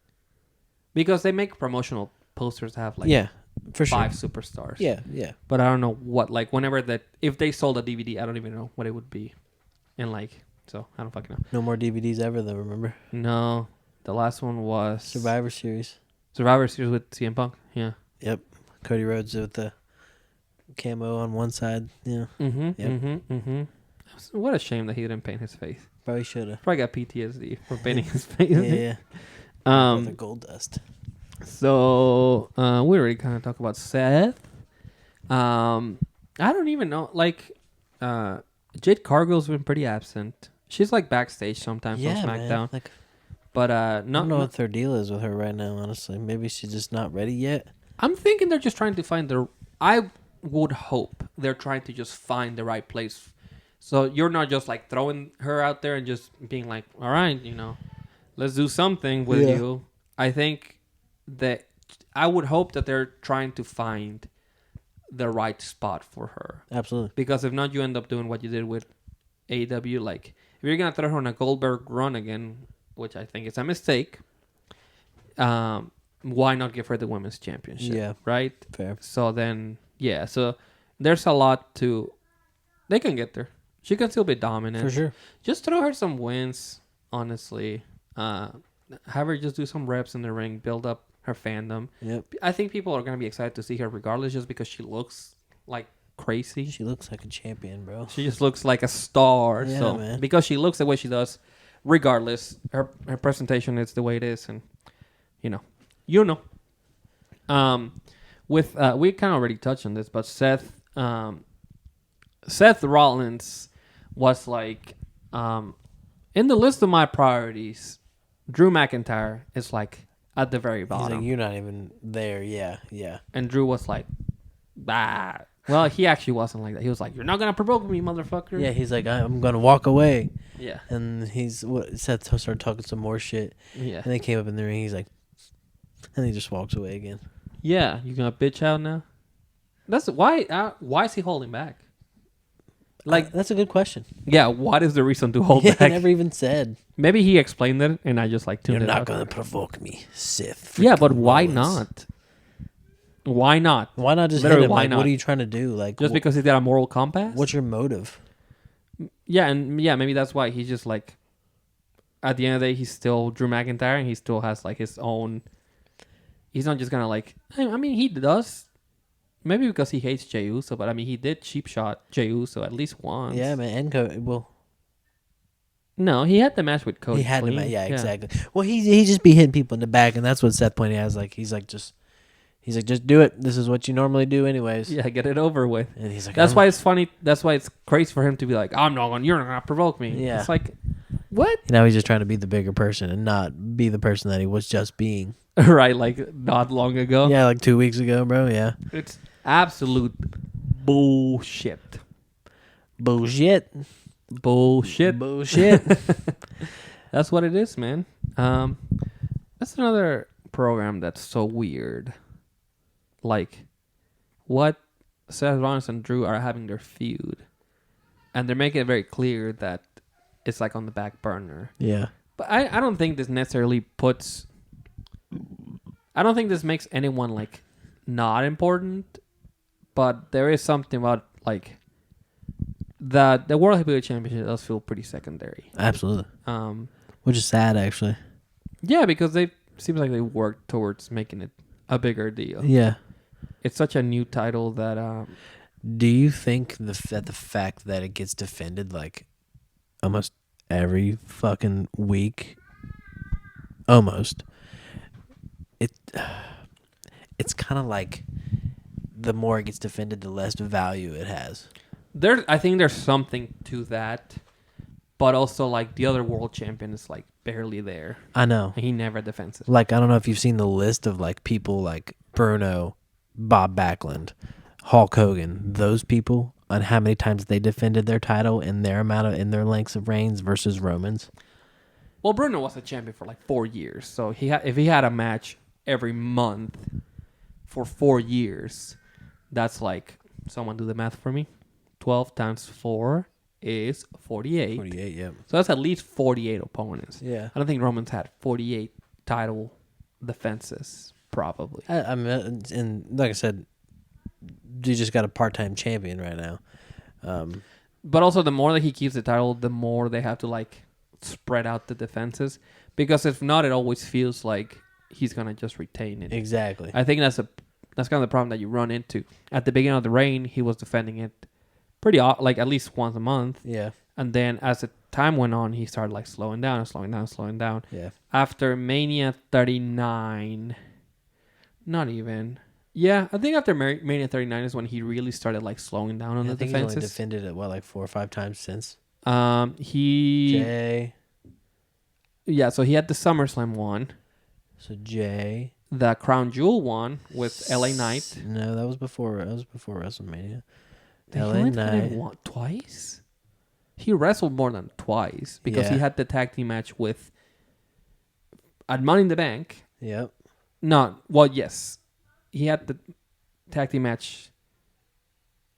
Because they make promotional posters that have like for 5 sure. superstars. Yeah. But I don't know what, like if they sold a DVD, I don't even know what it would be. And like, so I don't fucking know. No more DVDs ever though, remember? No. The last one was Survivor Series with CM Punk. Yeah. Yep. Cody Rhodes with the camo on one side. Yeah. What a shame that he didn't paint his face. Probably should have. Probably got PTSD for painting his face. Yeah. The gold dust. So we already kind of talked about Seth. I don't even know. Like, Jade Cargill's been pretty absent. She's like backstage sometimes on SmackDown. Man. Like, but I don't know what their deal is with her right now. Honestly, maybe she's just not ready yet. I'm thinking they're just trying to find I would hope they're trying to just find the right place. So you're not just like throwing her out there and just being like, all right, you know, let's do something with you. I think that I would hope that they're trying to find the right spot for her. Absolutely. Because if not, you end up doing what you did with AEW. Like, if you're going to throw her on a Goldberg run again, which I think is a mistake, why not give her the women's championship? Yeah. Right? Fair. So then, yeah. So there's a lot to... They can get there. She can still be dominant. For sure. Just throw her some wins, honestly. Have her just do some reps in the ring, build up her fandom. Yep. I think people are going to be excited to see her regardless just because she looks like crazy. She looks like a champion, bro. She just looks like a star. Yeah, so man. because she looks the way she does, regardless, her presentation is the way it is, and you know. With we kind of already touched on this, but Seth Rollins was like in the list of my priorities. Drew McIntyre is like at the very bottom. He's like, you're not even there. Yeah. And Drew was like, bah. Well, he actually wasn't like that. He was like, you're not going to provoke me, motherfucker. Yeah, he's like, I'm going to walk away. Yeah. And Seth started talking some more shit. Yeah. And they came up in the ring. He's like, and he just walks away again. Yeah. You going to bitch out now? That's why is he holding back? Like, that's a good question. Yeah, what is the reason to hold He back? never even said. Maybe he explained it, and I just like tuned You're it out. not going to provoke me, Sith. Yeah, but why Rollins. not? Why not? Why not just Literally, hit him? why Like, not? what are you trying to do? Like, Just because he's got a moral compass? what's your motive? Yeah, and yeah, maybe that's why he's just like, at the end of the day, he's still Drew McIntyre, and he still has like his own. He's not just gonna like. I mean, he does. Maybe because he hates Jey Uso, but I mean, he did cheap shot Jey Uso at least once. Yeah, man. And well, no, he had the match with Cody. he had clean. to. Yeah, exactly. Well, he just be hitting people in the back, and that's what Seth pointed out. He's like, just do it. This is what you normally do, anyways. Yeah, get it over with. And he's like, That's why it's funny. That's why it's crazy for him to be like, you're not gonna provoke me. Yeah. It's like, what? Now he's just trying to be the bigger person and not be the person that he was just being. Right, like not long ago. Yeah, like 2 weeks ago, bro. Yeah. It's absolute bullshit. Bullshit. Bullshit. That's what it is, man. That's another program that's so weird. Like, what Seth Rollins and Drew are having their feud, and they're making it very clear that it's like on the back burner. Yeah. But I don't think this necessarily puts. I don't think this makes anyone like not important, but there is something about like that the World Heavyweight Championship does feel pretty secondary. Absolutely. Which is sad, actually. Yeah, because they seems like they worked towards making it a bigger deal. Yeah. It's such a new title that. Do you think that the fact that it gets defended like almost every fucking week, almost, it's kind of like the more it gets defended, the less value it has. I think there's something to that, but also like the other world champion is like barely there. I know. And he never defends it. Like, I don't know if you've seen the list of like people like Bruno, Bob Backlund, Hulk Hogan, those people, on how many times they defended their title in their lengths of reigns versus Romans. Well, Bruno was a champion for like 4 years, so if he had a match every month for 4 years, that's like, someone do the math for me. 12 times 4 is 48. 48, yeah. So that's at least 48 opponents. Yeah. I don't think Roman's had 48 title defenses, probably. I mean, and like I said, you just got a part-time champion right now. But also, the more that he keeps the title, the more they have to like spread out the defenses. Because if not, it always feels like he's gonna just retain it. Exactly. I think that's kind of the problem that you run into. At the beginning of the reign, he was defending it pretty like at least once a month. Yeah. And then as the time went on, he started like slowing down. Yeah. After Mania 39, not even. Yeah, I think after Mania 39 is when he really started like slowing down on the I think he's defenses. only defended it like 4 or 5 times since. He so he had the SummerSlam one, So Jay, the Crown Jewel one with LA Knight. No, that was before WrestleMania. He LA only defended Knight. twice. He wrestled more than twice because he had the tag team match with at Money in the Bank. Yep. No, well, yes, he had the tag team match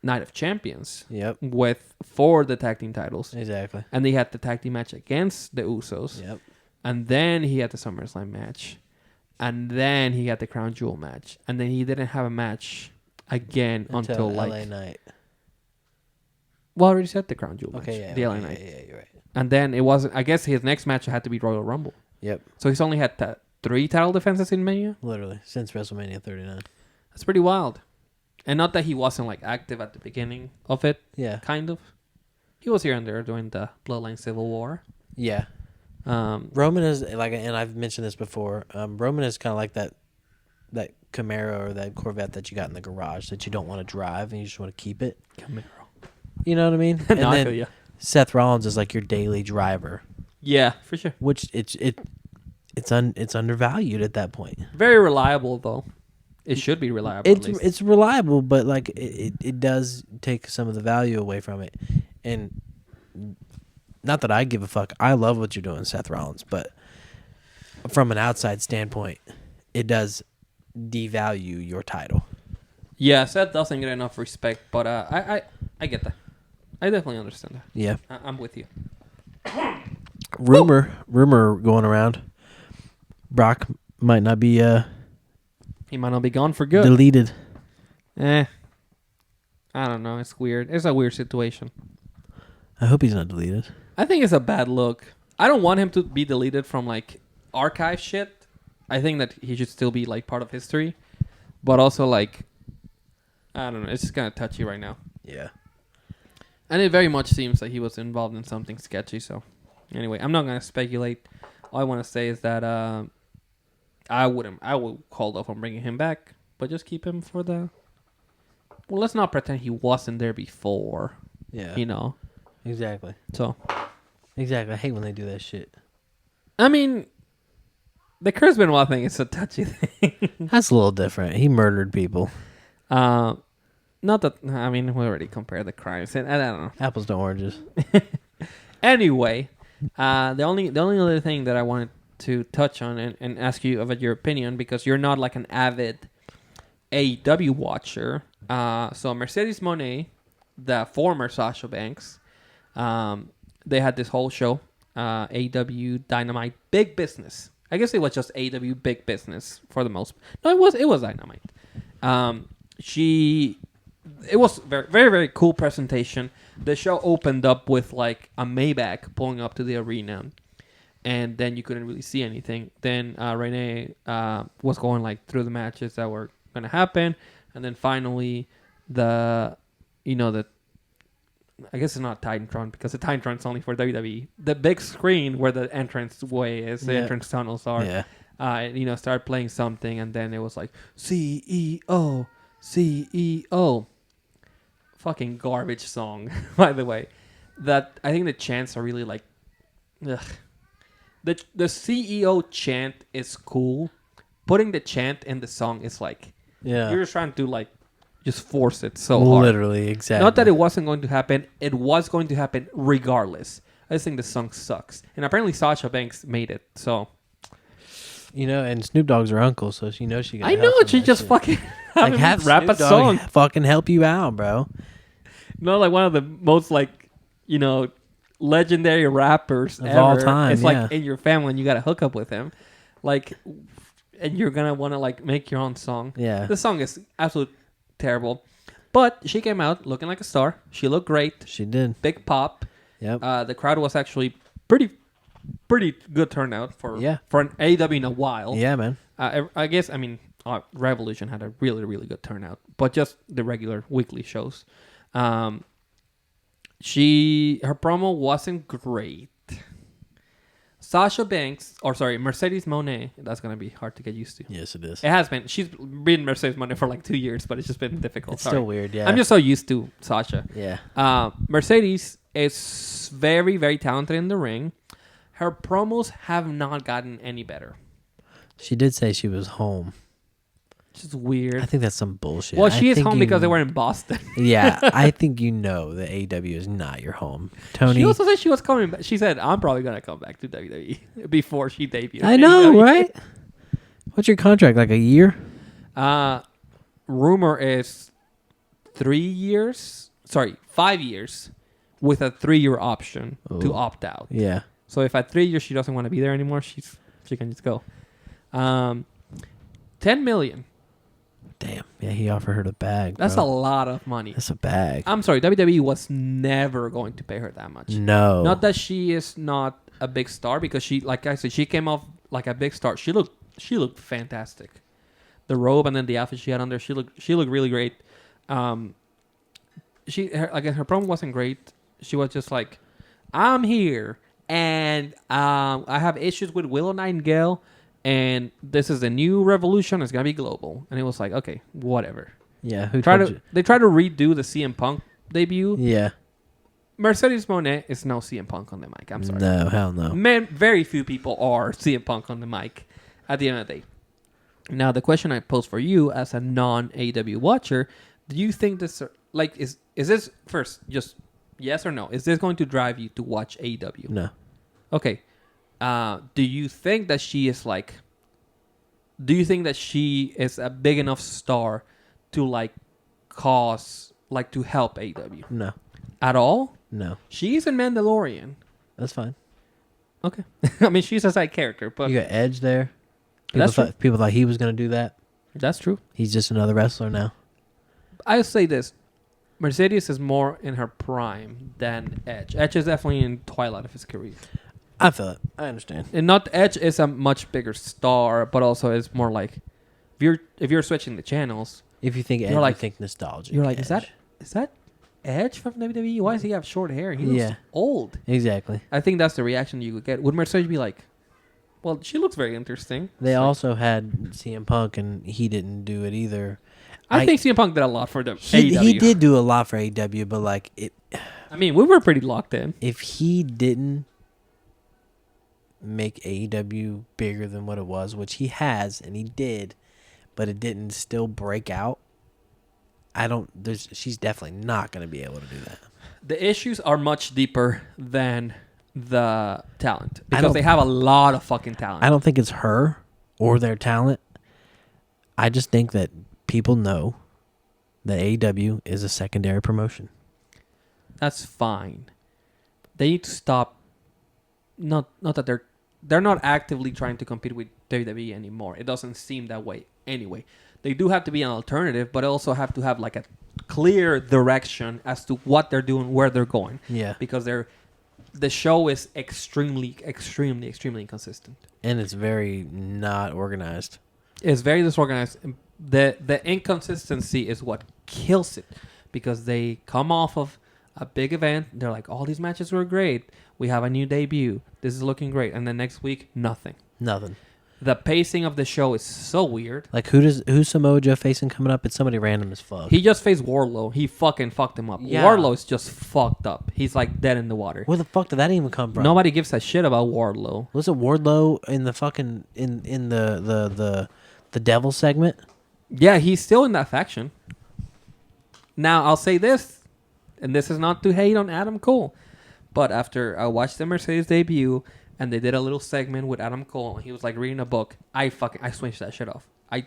Night of Champions. Yep. For the tag team titles. Exactly. And they had the tag team match against the Usos. Yep. And then he had the SummerSlam match. And then he had the Crown Jewel match. And then he didn't have a match again until LA Night. Well, I already said the Crown Jewel match. Okay, yeah. The LA Night. Yeah, you're right. And then it wasn't... I guess his next match had to be Royal Rumble. Yep. So he's only had 3 title defenses in Mania? Literally. Since WrestleMania 39. That's pretty wild. And not that he wasn't like active at the beginning of it. Yeah. Kind of. He was here and there during the Bloodline Civil War. Yeah. Roman is like, and I've mentioned this before. Roman is kind of like that Camaro or that Corvette that you got in the garage that you don't want to drive and you just want to keep it. Camaro. You know what I mean? And No, I then feel ya. Seth Rollins is like your daily driver, Yeah, for sure. which it's undervalued at that point. Very reliable though. It should be reliable. At least. It's reliable, but like it does take some of the value away from it. And not that I give a fuck. I love what you're doing, Seth Rollins, but from an outside standpoint, it does devalue your title. Yeah, Seth doesn't get enough respect, but I get that. I definitely understand that. Yeah. I'm with you. Rumor going around. Brock might not be He might not be gone for good. deleted. I don't know. It's weird. It's a weird situation. I hope he's not deleted. I think it's a bad look. I don't want him to be deleted from like archive shit. I think that he should still be like part of history, but also like I don't know. It's just kind of touchy right now, Yeah. and it very much seems that he was involved in something sketchy. So anyway, I'm not gonna speculate. All I want to say is that I would hold off on bringing him back, but just keep him for the. Well, let's not pretend he wasn't there before. Yeah. You know. Exactly. So. Exactly. I hate when they do that shit. I mean, the Chris Benoit thing is a touchy thing. That's a little different. He murdered people. Not that I mean we already compared the crimes, and I don't know. Apples to oranges. Anyway, the only other thing that I wanted to touch on and ask you about your opinion because you're not like an avid AEW watcher. So Mercedes Moné, the former Sasha Banks, they had this whole show, AEW Dynamite Big Business. I guess it was just AEW Big Business for the most. No, it was Dynamite. It was very, very, very cool presentation. The show opened up with like a Maybach pulling up to the arena, and then you couldn't really see anything. Then Renee was going like through the matches that were going to happen, and then finally I guess it's not Titantron because the Titantron's only for WWE. The big screen where the entrance way is, the entrance tunnels are. Yeah. Started playing something, and then it was like CEO. Fucking garbage song, by the way. That I think the chants are really like, ugh. The CEO chant is cool. Putting the chant in the song is like, you're just trying to like, just force it so hard. Literally, exactly. Not that it wasn't going to happen. It was going to happen regardless. I just think the song sucks. And apparently Sasha Banks made it, so. And Snoop Dogg's her uncle, so she knows she got I know, she just fucking have rap Snoop a Dogg song. fucking help you out, bro. No, like one of the most like, legendary rappers of ever. all time. It's like in your family and you got to hook up with him. Like, and you're going to want to like make your own song. Yeah. The song is absolutely terrible. But she came out looking like a star. She looked great. She did. Big pop. Yep. The crowd was actually pretty good turnout for an AEW in a while. Yeah, man. I guess, Revolution had a really, really good turnout. But just the regular weekly shows. Her promo wasn't great. Mercedes Moné. That's going to be hard to get used to. Yes, it is. It has been. She's been Mercedes Moné for like 2 years, but it's just been difficult. It's still weird, yeah. I'm just so used to Sasha. Yeah. Mercedes is very, very talented in the ring. Her promos have not gotten any better. She did say she was home. Which is weird. I think that's some bullshit. Well, she is home because they were in Boston. Yeah, I think that AEW is not your home. Tony. She also said she was coming back. She said, I'm probably going to come back to WWE before she debuted. I know, right? What's your contract, like a year? Rumor is 5 years with a 3-year option to opt out. Yeah. So if at 3 years she doesn't want to be there anymore, she can just go. 10 million. Damn. Yeah, he offered her the bag. That's bro. a lot of money. That's a bag. I'm sorry, WWE was never going to pay her that much. No. Not that she is not a big star, because she, like I said, she came off like a big star. She looked fantastic. The robe and then the outfit she had on there, she looked really great. Her promo wasn't great. She was just like, I'm here and I have issues with Willow Nightingale, and this is the new revolution. It's gonna be global. And it was like, okay, whatever. Yeah. They try to redo the CM Punk debut. Yeah. Mercedes Moné is no CM Punk on the mic. I'm sorry. No, hell no. Man, very few people are CM Punk on the mic at the end of the day. Now, the question I pose for you as a non-AEW watcher, do you think this, like, is this, first, just yes or no, is this going to drive you to watch AEW? No. Okay. Do you think that she is a big enough star to, like, to help AEW? No. At all? No. She's in Mandalorian. That's fine. Okay. I mean, she's a side character, but You got Edge there. People thought he was going to do that. that's true. He's just another wrestler now. I'll say this. Mercedes is more in her prime than Edge. Edge is definitely in twilight of his career. I feel it. I understand. And not Edge is a much bigger star, but also is more like, if you're switching the channels, If you think Edge, You're like- you think nostalgic. you're like, Edge. is that Edge from WWE? Why does he have short hair? He looks old. Exactly. I think that's the reaction you would get. Would Mercedes be like, well, she looks very interesting? They It's like, also had CM Punk, and he didn't do it either. I think CM Punk did a lot for the He AEW. did do a lot for AEW, but like it, I mean, we were pretty locked in. if he didn't make AEW bigger than what it was, which he has, and he did, but it didn't still break out. She's definitely not going to be able to do that. The issues are much deeper than the talent, because they have a lot of fucking talent. I don't think it's her or their talent. I just think that people know that AEW is a secondary promotion. That's fine. They need to stop. Not that they're not actively trying to compete with WWE anymore. It doesn't seem that way anyway. They do have to be an alternative, but also have to have like a clear direction as to what they're doing, where they're going. Yeah. Because the show is extremely inconsistent. And it's very not organized. It's very disorganized. The inconsistency is what kills it, because they come off of a big event. They're like, all these matches were great. We have a new debut. This is looking great. And then next week, nothing. The pacing of the show is so weird. Like, who's Samoa Joe facing coming up? It's somebody random as fuck. He just faced Wardlow. He fucking fucked him up. Yeah. Wardlow's just fucked up. He's like dead in the water. Where the fuck did that even come from? Nobody gives a shit about Wardlow. Was it Wardlow in the fucking in the Devil segment? Yeah, he's still in that faction. Now, I'll say this, and this is not to hate on Adam Cole, but after I watched the Mercedes debut and they did a little segment with Adam Cole, and he was like reading a book, I switched that shit off. I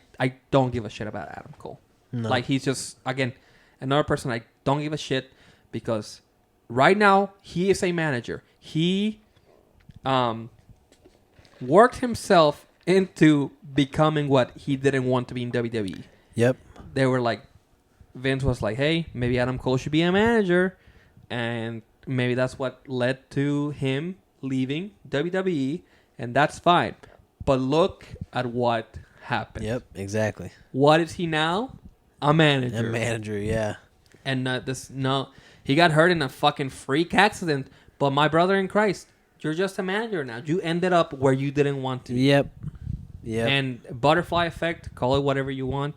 don't give a shit about Adam Cole. No. Like, he's just, again, another person I don't give a shit, because right now he is a manager. He worked himself into becoming what he didn't want to be in WWE. Yep. They were like, Vince was like, hey, maybe Adam Cole should be a manager. And maybe that's what led to him leaving WWE. And that's fine. But look at what happened. Yep, exactly. What is he now? A manager. A manager, yeah. And he got hurt in a fucking freak accident. But my brother in Christ, you're just a manager now. You ended up where you didn't want to. Yep. And butterfly effect, call it whatever you want.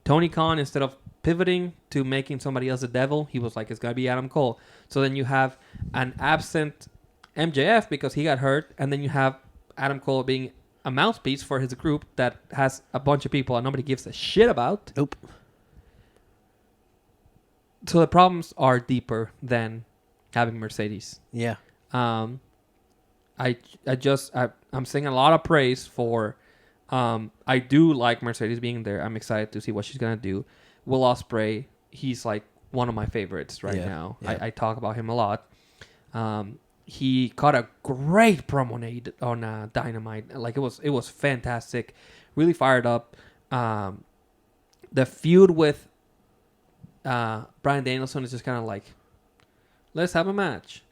Tony Khan, instead of pivoting to making somebody else the devil, he was like, it's got to be Adam Cole. So then you have an absent MJF because he got hurt. And then you have Adam Cole being a mouthpiece for his group that has a bunch of people and nobody gives a shit about. Nope. So the problems are deeper than having Mercedes. Yeah. I'm saying a lot of praise for. I do like Mercedes being there. I'm excited to see what she's gonna do. Will Ospreay he's like one of my favorites right Yeah, now. yeah. I talk about him a lot. He caught a great promo on Dynamite. Like it was fantastic. Really fired up. The feud with Bryan Danielson is just kind of like, let's have a match.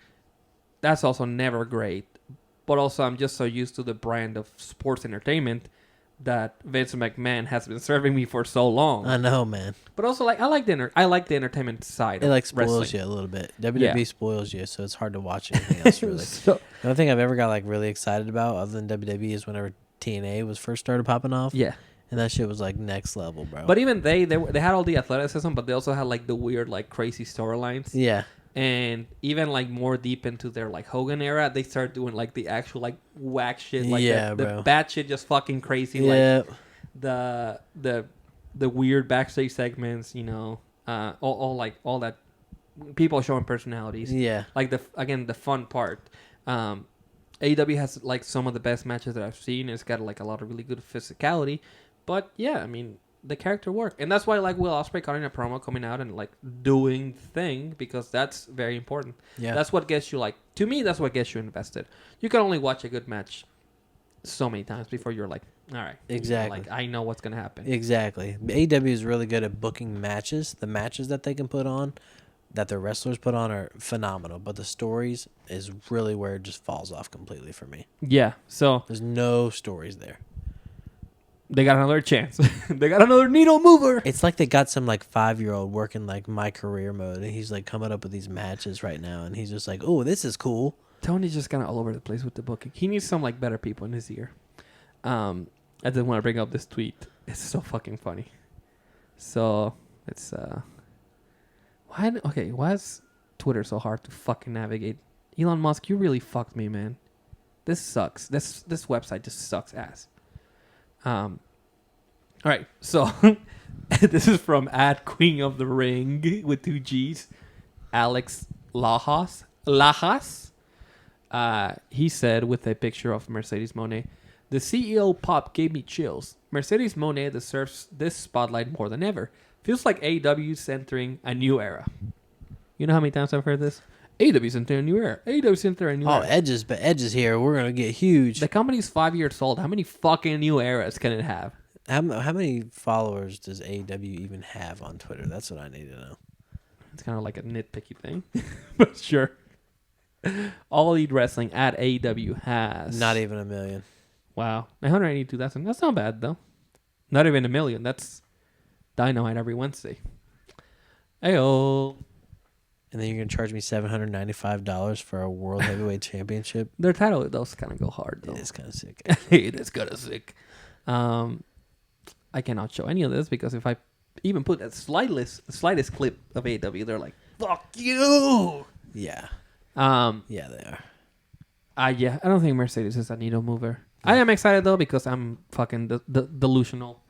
That's also never great. But also, I'm just so used to the brand of sports entertainment that Vince McMahon has been serving me for so long. I know, man. But also, like I like the entertainment side. It of like spoils wrestling. you a little bit. WWE Yeah. spoils you, so it's hard to watch anything else really. So, The only thing I've ever got like really excited about other than WWE is whenever TNA was first started popping off. yeah. And that shit was like next level, bro. But even they had all the athleticism, but they also had like the weird, like crazy storylines. yeah. And even like more deep into their like Hogan era, they started doing like the actual like whack shit, like Yeah, the bro. bad shit, just fucking crazy, Yeah. like the weird backstage segments, you know, all that people showing personalities, Yeah. like the fun part. AEW has like some of the best matches that I've seen. It's got like a lot of really good physicality, but yeah, I mean the character work, and that's why like Will Ospreay cutting a promo, coming out and like doing thing, because that's very important. Yeah. That's what gets you like, to me, that's what gets you invested. You can only watch a good match so many times before you're like, all right, Exactly. like I know what's gonna happen. Exactly. AEW is really good at booking matches. The matches that they can put on, that their wrestlers put on, are phenomenal. But the stories is really where it just falls off completely for me. Yeah, so There's no stories there. they got another chance. They got another needle mover. It's like they got some like 5-year-old working like my career mode, and he's like coming up with these matches right now, and he's just like, oh, this is cool. Tony's just kind of all over the place with the booking. He needs some like better people in his ear. I didn't want to bring up this tweet. It's so fucking funny. So it's why is Twitter so hard to fucking navigate? Elon Musk, you really fucked me, man. This sucks. This website just sucks ass. All right, so this is from @Queen of the Ring with 2 G's, Alex Lajas. He said with a picture of Mercedes Mone, the CEO pop gave me chills. Mercedes Mone deserves this spotlight more than ever. Feels like AEW's entering a new era. You know how many times I've heard this? AEW's entering a new era. AEW's entering a new Oh, era. Edge is here. We're gonna get huge. The company's 5 years old. How many fucking new eras can it have? How many followers does AEW even have on Twitter? That's what I need to know. It's kind of like a nitpicky thing, but sure. All Elite Wrestling at AEW has Not even 1 million. Wow, 182,000. That's not bad though. Not even 1 million. That's Dynamite every Wednesday. Ayo. And then you're gonna charge me $795 for a World Heavyweight Championship. Their title does kind of go hard though. It is kind of sick. It is kind of sick. I cannot show any of this because if I even put the slightest clip of AEW, they're like, "Fuck you." Yeah. Yeah, they are. I don't think Mercedes is a needle mover. I am excited though because I'm fucking delusional,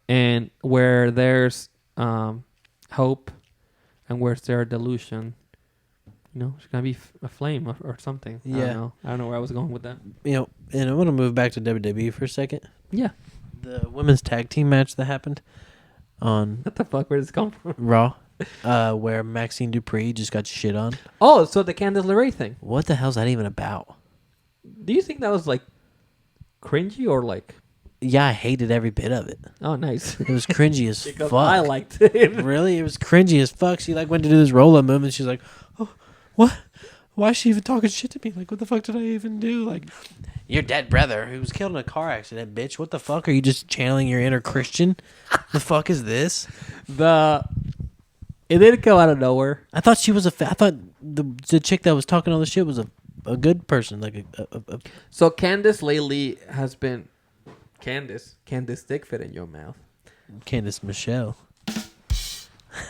and where there's hope, and where's there delusion, you know, it's gonna be a flame or something. Yeah. I don't know where I was going with that. You know, and I want to move back to WWE for a second. Yeah. The women's tag team match that happened on What the fuck? Where did this come from? Raw, where Maxine Dupree just got shit on. Oh, so the Candice LeRae thing. What the hell's that even about? Do you think that was like cringy or like? Yeah, I hated every bit of it. Oh, nice. It was cringy as Because fuck. I liked it. Really? It was cringy as fuck. She like went to do this roll-up move and she's like, oh, what? Why is she even talking shit to me? Like, what the fuck did I even do? Like, your dead brother who was killed in a car accident, bitch. What the fuck? Are you just channeling your inner Christian? The fuck is this? It didn't come out of nowhere. I thought she was I thought the chick that was talking all the shit was a good person. Like a So Candice lately has been Candice dick fit in your mouth. Candice Michelle.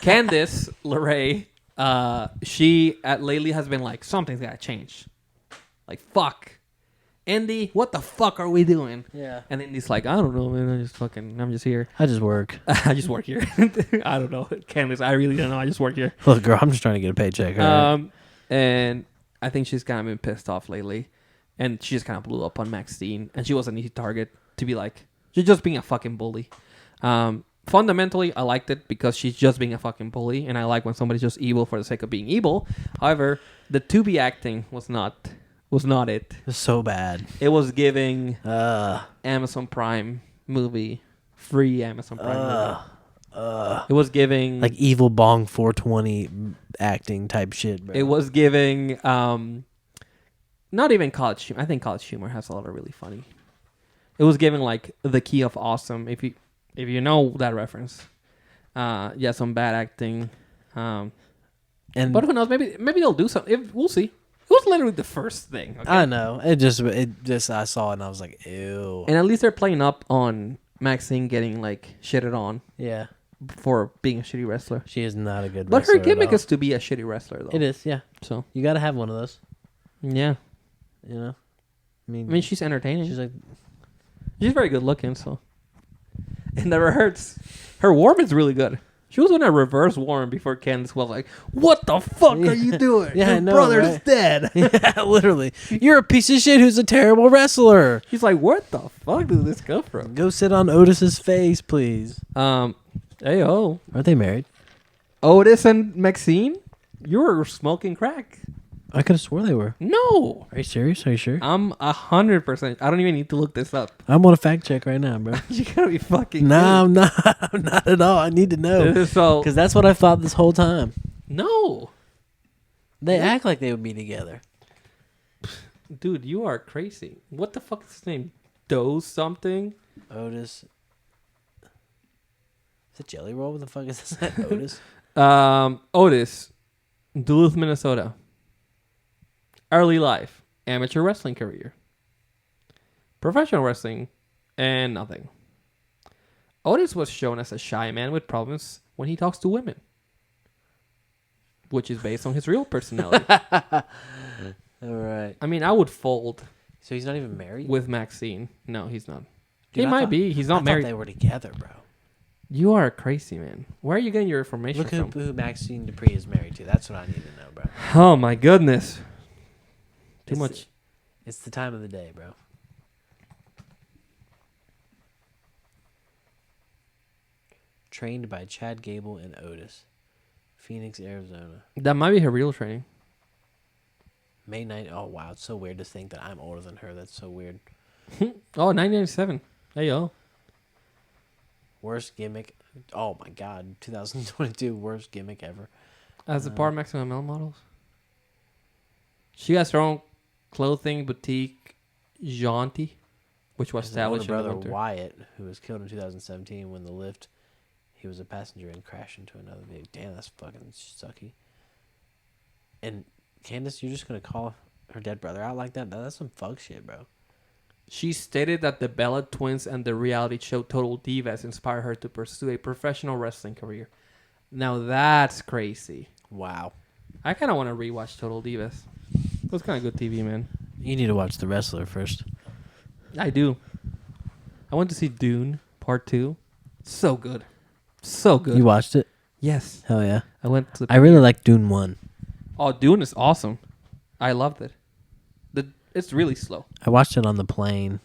Candice LeRae, she lately has been like, something's gotta change. Like, fuck. Andy, what the fuck are we doing? Yeah. And then he's like, I don't know, man. I'm just here. I just work. I just work here. I don't know. Candice, I really don't know. I just work here. Look, girl, I'm just trying to get a paycheck. All right? And I think she's kind of been pissed off lately. And she just kind of blew up on Maxine. And she was an easy target to be like, you're just being a fucking bully. fundamentally, I liked it because she's just being a fucking bully, and I like when somebody's just evil for the sake of being evil. However, the to-be acting was not it. It's so bad. It was giving Amazon Prime movie, free Amazon Prime movie. It was giving like evil bong 420 acting type shit, bro. It was giving not even College Humor. I think College Humor has a lot of really funny. It was giving like The Key of Awesome. If you know that reference, some bad acting. But who knows? Maybe they'll do something. We'll see. It was literally the first thing. Okay? I know. It just I saw it and I was like, ew. And at least they're playing up on Maxine getting like shitted on. Yeah. For being a shitty wrestler. She is not a good but wrestler. But her gimmick is to be a shitty wrestler, though. It is, yeah. So you got to have one of those. Yeah. You know? I mean, she's entertaining. She's very good looking, so it never hurts. Her warm is really good. She was on a reverse warm before Candice was like, "What the fuck are you doing? Yeah, Your brother's right? dead." Yeah, literally. You're a piece of shit who's a terrible wrestler. She's like, "What the fuck did this come from?" Go sit on Otis's face, please. Ayo. Are they married? Otis and Maxine? You were smoking crack. I could have swore they were. No. Are you serious? Are you sure? I'm 100%. I don't even need to look this up. I'm on a fact check right now, bro. You gotta be fucking. Nah, I'm not. I'm not at all. I need to know. So, because that's what I thought this whole time. No. They act like they would be together. Dude, you are crazy. What the fuck is his name? Doe something? Otis. Is it Jelly Roll? What the fuck is this? Otis? Otis. Duluth, Minnesota. Early life. Amateur wrestling career. Professional wrestling. And nothing. Otis was shown as a shy man with problems when he talks to women. Which is based on his real personality. All right. I mean, I would fold. So he's not even married? With Maxine. No, he's not. Dude, he might be. He's not married. I thought they were together, bro. You are crazy, man. Where are you getting your information Look from? who Maxine Dupree is married to. That's what I need to know, bro. Oh, my goodness. Too much. It's the time of the day, bro. Trained by Chad Gable and Otis. Phoenix, Arizona. That might be her real training. May 9th. Oh, wow. It's so weird to think that I'm older than her. That's so weird. 1997. Hey, yo. Worst gimmick. Oh, my God. 2022. Worst gimmick ever. As a part of Maximum Male models. She has her own clothing boutique, Jaunty, which was established in the brother winter. Wyatt, who was killed in 2017 when the lift, he was a passenger and crashed into another vehicle. Damn, that's fucking sucky. And Candice, you're just gonna call her dead brother out like that? That's some fuck shit, bro. She stated that the Bella twins and the reality show Total Divas inspired her to pursue a professional wrestling career. Now that's crazy. Wow. I kind of want to rewatch Total Divas. It was kind of good TV, man. You need to watch The Wrestler first. I do. I went to see Dune Part 2. So good. So good. You watched it? Yes. Hell yeah. I went to. I really like Dune 1. Oh, Dune is awesome. I loved it. It's really slow. I watched it on the plane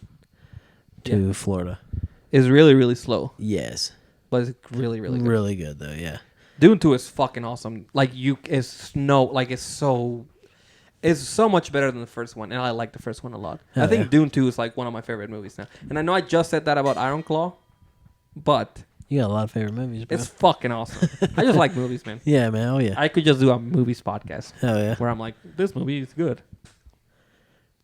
to Florida. It's really, really slow. Yes. But it's really, really good. Really good, though, yeah. Dune 2 is fucking awesome. It's so much better than the first one, and I like the first one a lot. Hell I think yeah. Dune 2 is like one of my favorite movies now. And I know I just said that about Iron Claw, but You got a lot of favorite movies, bro. it's fucking awesome. I just like movies, man. Yeah, man. Oh, yeah. I could just do a movies podcast Hell yeah. where I'm like, this movie is good.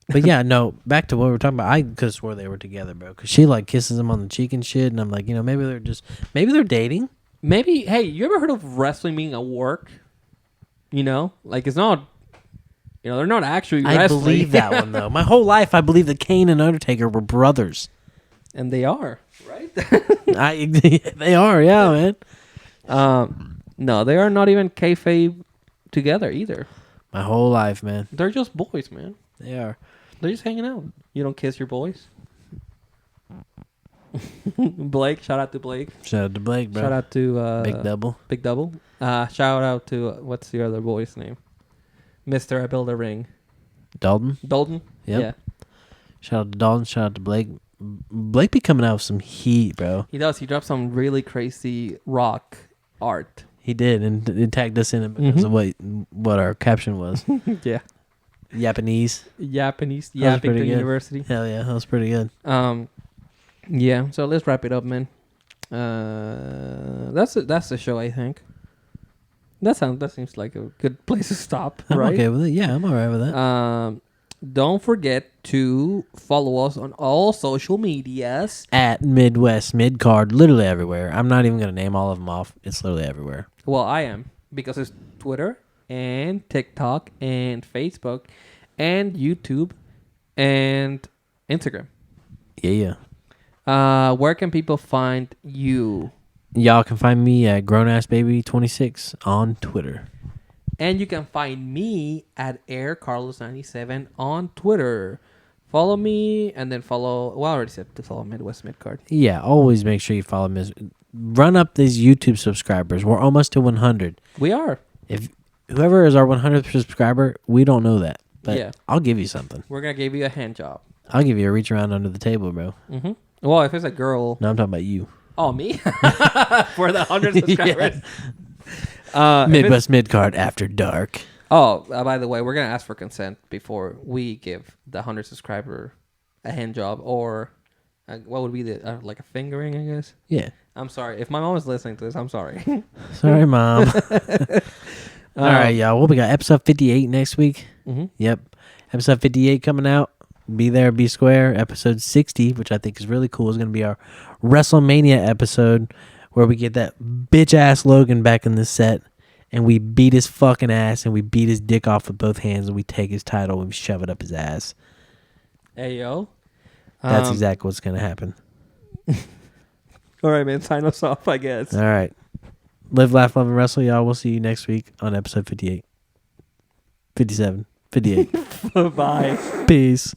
But yeah, no, back to what we were talking about. I could have swore they were together, bro. Because she, like, kisses him on the cheek and shit. And I'm like, maybe they're dating. Maybe, hey, you ever heard of wrestling being a work? It's not, they're not actually wrestling. I believe that one, though. My whole life, I believe that Kane and Undertaker were brothers. And they are, right? They are, yeah, man. No, they are not even kayfabe together either. My whole life, man. They're just boys, man. They are. They're just hanging out. You don't kiss your boys? Blake, shout out to Blake. Shout out to Blake, bro. Shout out to Big Double. Big Double. Shout out to what's the other boy's name? Mr. I Build a Ring. Dalton. Dalton? Yep. Yeah. Shout out to Dalton. Shout out to Blake. Blake be coming out with some heat, bro. He does. He dropped some really crazy rock art. He did, and it tagged us in it because of what our caption was. Yeah. Japanese. Japanese. That was Yapping pretty to good. University. Hell yeah, that was pretty good. Yeah. So let's wrap it up, man. That's the show, I think. That seems like a good place to stop, I'm right? okay with it. Yeah, I'm all right with that. Don't forget to follow us on all social medias. At Midwest Midcard, literally everywhere. I'm not even gonna name all of them off. It's literally everywhere. Well, I am, because it's Twitter and TikTok and Facebook and YouTube and Instagram. Yeah. Where can people find you? Y'all can find me at grownassbaby26 on Twitter. And you can find me at AirCarlos97 on Twitter. Follow me and then follow... Well, I already said to follow Midwest Midcard. Yeah, always make sure you follow me. Run up these YouTube subscribers. We're almost to 100. We are. If whoever is our 100th subscriber, we don't know that. But Yeah. I'll give you something. We're going to give you a hand job. I'll give you a reach around under the table, bro. Mm-hmm. Well, if it's a girl... No, I'm talking about you. Oh, me? For the 100 subscribers. Midwest Midcard After Dark. Oh, by the way, we're going to ask for consent before we give the 100 subscriber a hand job, or what would be the like a fingering, I guess? Yeah. I'm sorry. If my mom is listening to this, I'm sorry. Sorry, Mom. All right, y'all. Well, we got episode 58 next week. Mm-hmm. Yep. Episode 58 coming out. Be there, be square. Episode 60, which I think is really cool, is going to be our Wrestlemania episode where we get that bitch-ass Logan back in the set, and we beat his fucking ass, and we beat his dick off with both hands, and we take his title and we shove it up his ass. Hey, yo. That's exactly what's going to happen. All right, man. Sign us off, I guess. All right. Live, laugh, love, and wrestle, y'all. We'll see you next week on episode 58. 57. 58. Bye. Peace.